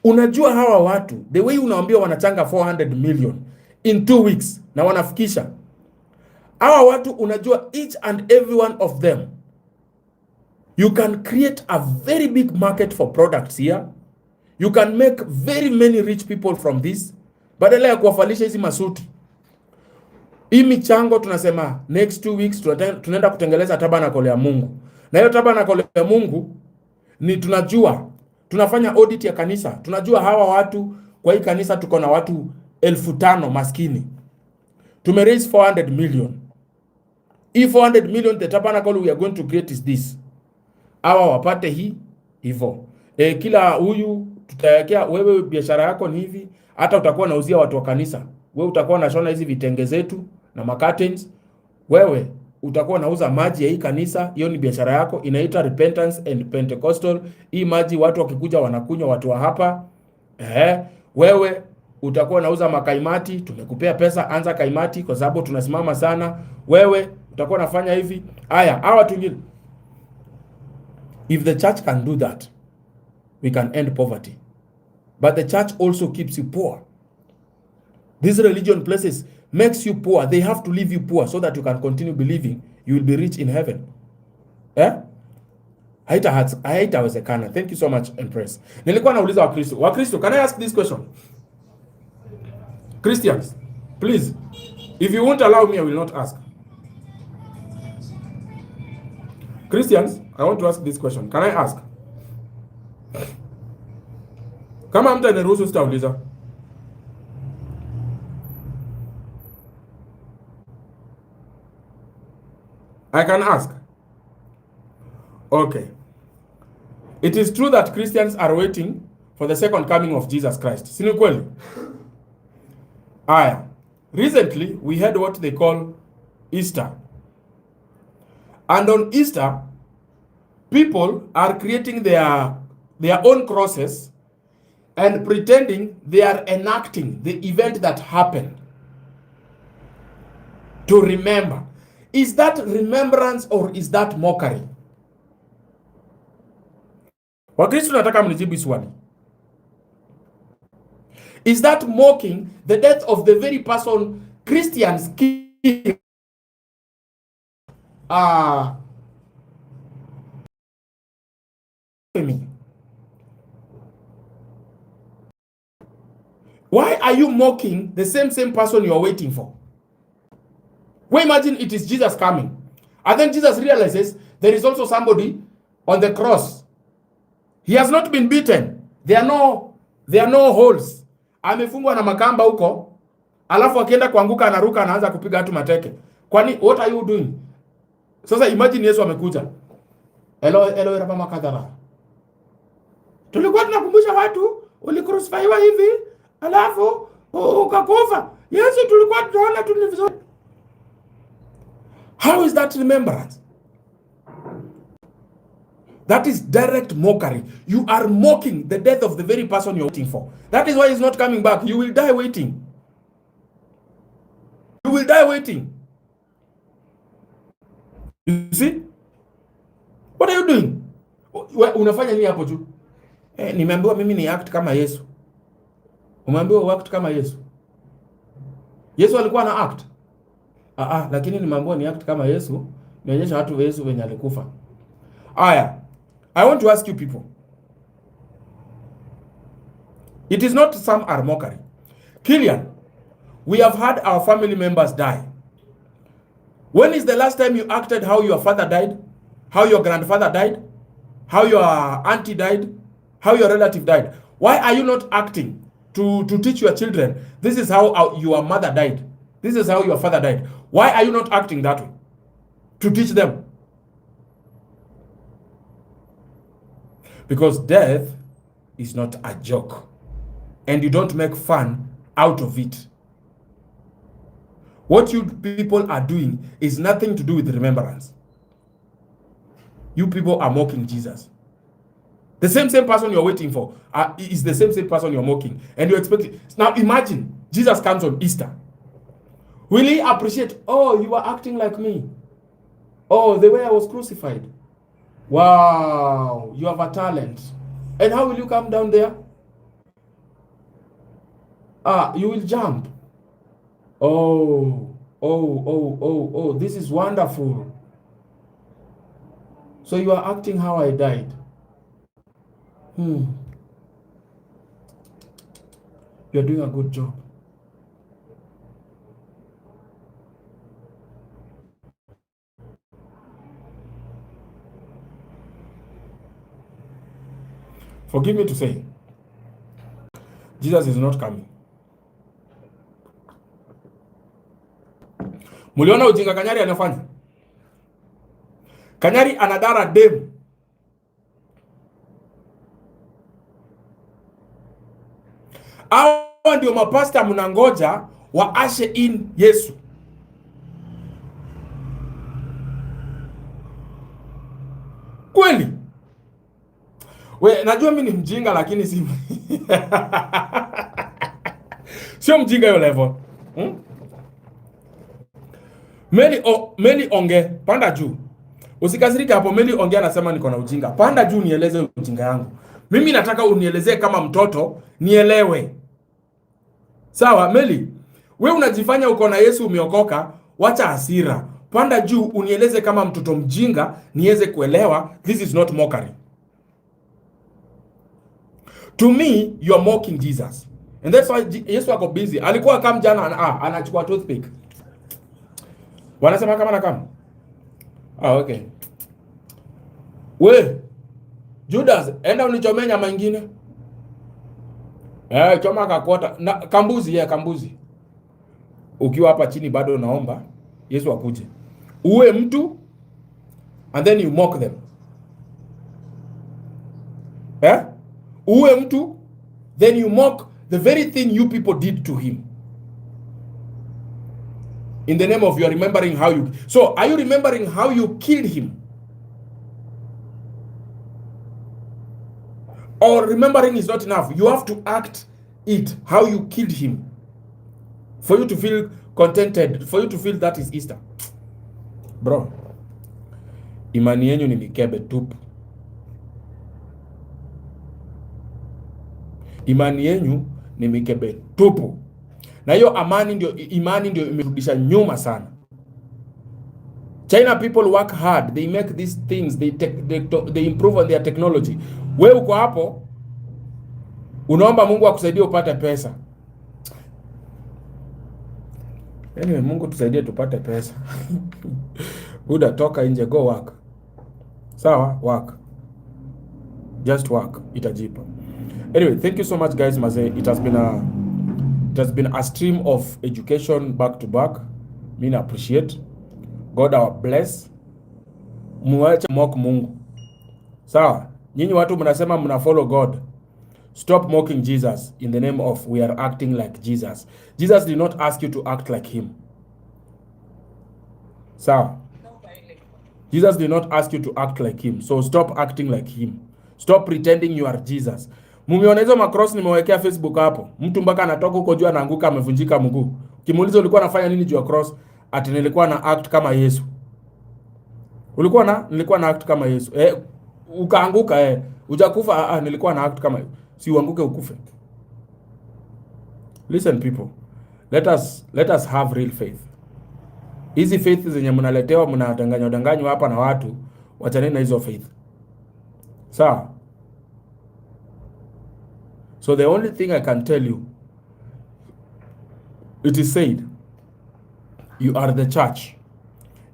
Unajua hawa watu, the way unaambia wanachanga 400 million in 2 weeks na wanafikisha. Hawa watu unajua each and every one of them, you can create a very big market for products here. You can make very many rich people from this. Badala ya kuwafalisha hizi masuti. Hii michango tunasema next 2 weeks tunaenda kutengeleza tabernacle ya Mungu. Na hiyo tabernacle ya Mungu ni tunafanya audit ya kanisa. Tunajua hawa watu kwa hii kanisa tuko na watu 5,000 maskini. Raise 400 million. Hii 400 million, the tabernacle we are going to create is this. Hawa wapate hii hivyo. Kila huyu tutawekea, wewe biashara yako ni hivi, hata utakuwa nauzia watu wa kanisa. Wewe utakuwa unashona hizi vitenge zetu na curtains. Wewe utakuwa nauza maji ya hii kanisa, hiyo ni biashara yako, inaitwa Repentance and Pentecostal. Hii maji watu wakikuja wanakunywa, watu wa hapa. Wewe utakuwa nauza makaimati, tumekupea pesa, anza kaimati kwa sababu tunasimama sana. Wewe utakuwa nafanya hivi. Haya, hawa watu wengine. If the church can do that, we can end poverty. But the church also keeps you poor. These religion places makes you poor. They have to leave you poor so that you can continue believing you will be rich in heaven. Haitawezekana. Thank you so much, Empress. Nilikuwa nauliza Wakristo, can I ask this question? Christians, please, if you won't allow me, I will not ask. Christians, I want to ask this question. Can I ask? Kama mtu aniruhusu sitauliza. I can ask. Okay. It is true that Christians are waiting for the second coming of Jesus Christ. Si ni kweli? Aya. Recently, we had what they call Easter. And on Easter, people are creating their own crosses and pretending they are enacting the event that happened to remember. Is that remembrance or is that mockery? Wakristo nataka mnijibu swali. Is that mocking the death of the very person Christians kill? Why are you mocking the same person you are waiting for? Well, imagine it is Jesus coming. And then Jesus realizes there is also somebody on the cross. He has not been beaten. There are no holes. Amefungwa na makamba huko. Alafu akienda kuanguka anaruka anaanza kupiga watu mateke. Kwani what are you doing? Sasa imagine Yesu amekuja. Elo raba makadara. Tulikuwa tunakumbusha watu ulicrucifiwa hivi, alafu ukakufa. Yesu tulikuwa tunaona tu ni vizuri. How is that remembrance? That is direct mockery. You are mocking the death of the very person you're waiting for. That is why he's not coming back. You will die waiting. You will die waiting. You see? What are you doing? Unafanya nini hapo tu? Nimeambiwa mimi ni act kama Yesu. Umeambiwa act kama Yesu? Yesu alikuwa na act? Lakini nimeambiwa ni act kama Yesu, nionyesha watu wa Yesu wenye alikufa. Aya, I want to ask you people. It is not some are mockery. Killian, we have had our family members die. When is the last time you acted how your father died? How your grandfather died? How your auntie died? How your relative died? Why are you not acting to teach your children, this is how your mother died, this is how your father died? Why are you not acting that way to teach them? Because death is not a joke, and you don't make fun out of it. What you people are doing is nothing to do with remembrance. You people are mocking Jesus. The same person you're waiting for is the same person you're mocking. And you expect it. Now imagine, Jesus comes on Easter. Will he appreciate, oh, you are acting like me? Oh, the way I was crucified. Wow, you have a talent. And how will you come down there? You will jump. Oh, this is wonderful. So you are acting how I died. You're doing a good job. Forgive me to say, Jesus is not coming. Muliona ujinga Kanyari anafanya? Kanyari anadara demu. Hao ndio mapasta mnangoja waashe in Yesu. Kweli? Najua mimi ni mjinga lakini si sio mjinga yo level. Meli onge, panda juu. Usikasirike hapo, Meli onge anasema niko na ujinga. Panda juu nieleze ujinga yangu. Mimi nataka unielezee kama mtoto, nielewe. Sawa, Meli? Wewe unajifanya uko na Yesu umeokoka, wacha hasira. Panda juu unieleze kama mtoto mjinga, niweze kuelewa. This is not mockery. To me, you are mocking Jesus. And that's why Yesu ako busy. Alikuwa kama jana anachukua toothpick. Wanasema kama na kama. Okay. We, Judas, enda unichomea nyama nyingine. Choma kakota. Na kambuzi, kambuzi. Ukiwa hapa chini bado naomba Yesu akuje. Uwe mtu and then you mock them. Uwe mtu, then you mock the very thing you people did to him. In the name of you are remembering how you... So, are you remembering how you killed him? Or remembering is not enough. You have to act it, how you killed him. For you to feel contented, for you to feel that is Easter. Bro, imani yenu ni mikebe tupu. Imani yenu ni mikebe tupu. Na hiyo imani ndio imerudisha nyuma sana. China people work hard, they make these things, they improve on their technology. Wewe uko hapo unaomba Mungu akusaidie upate pesa. Anyway, Mungu tusaidie tupate pesa. Buda, toka nje, go work. Sawa, work. Just work, itajipa. Anyway, thank you so much guys, mazee. It has been a stream of education back to back. Mimi appreciate. God our bless. Muache mock Mungu. Sawa? Nyinyi watu mnasema mna follow God. Stop mocking Jesus in the name of we are acting like Jesus. Jesus did not ask you to act like him. Sawa? Jesus did not ask you to act like him. So stop acting like him. Stop pretending you are Jesus. Mumeona hizo macross nimewekea Facebook hapo. Mtu mpaka anatoka huko juu anaanguka amevunjika mguu. Kimuuliza ulikuwa unafanya nini juu ya cross? Ati nilikuwa na act kama Yesu. Nilikuwa na act kama Yesu. Ukaanguka Hujakufa, nilikuwa na act kama hiyo. Si uanguke ukufe. Listen people, let us have real faith. Hizi faith zenye mnaletewa mnadanganywa hapa na watu, wachaneni na hizo faith. Sawa? So the only thing I can tell you, it is said, you are the church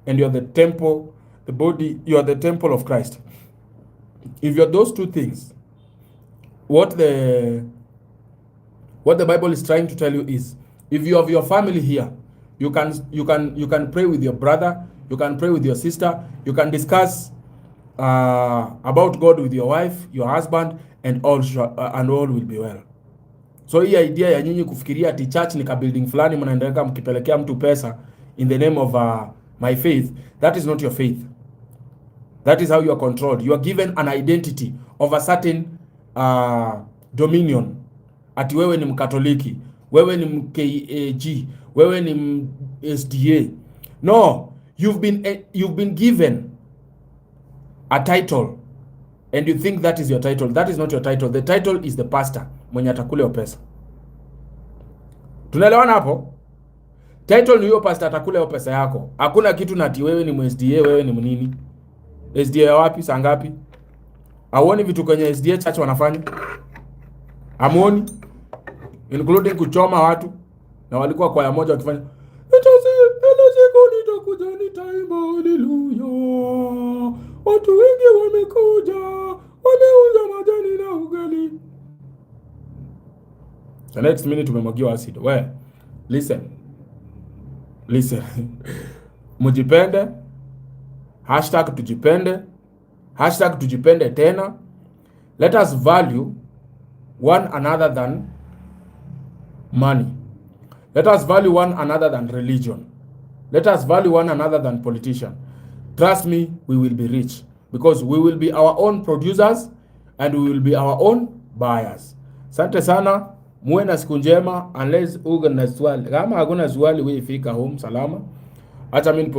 and you are the temple, the body, you are the temple of Christ. If you are those two things, what the Bible is trying to tell you is, if you have your family here, you can pray with your brother, you can pray with your sister, you can discuss about God with your wife, your husband, and all will be well. So hii idea ya nyinyi kufikiria ati church ni ka building fulani mnaendelea mkipelekea mtu pesa in the name of my faith, that is not your faith. That is how you are controlled. You are given an identity of a certain dominion. Ati wewe ni Mkatoliki, wewe ni MKAG, wewe ni SDA. No, you've been given a title and you think that is your title. That is not your title. The title is the pastor mwenye atakule pesa. Tunaelewana hapo? Title ni hiyo pastor atakule pesa yako. Hakuna kitu na ati wewe ni SDA, wewe ni mnini. SDA wapi, saa ngapi? Hauoni vitu kwenye SDA church wanafanya? Amuoni? Including kuchoma watu, na walikuwa kwaya moja wakifanya nitakuja nitaimba haleluya. Watu wengi wamekuja, wameuza majani na ugali. The next minute tumemwagiwa acid. We, listen. Mujipende. #tujipende. #tujipende tena. Let us value one another than money. Let us value one another than religion. Let us value one another than politician. Trust me, we will be rich because we will be our own producers and we will be our own buyers. Asante sana, muwe na siku njema, unless uga na swali. Kama hakuna swali, wewe fika home salama. Acha mimi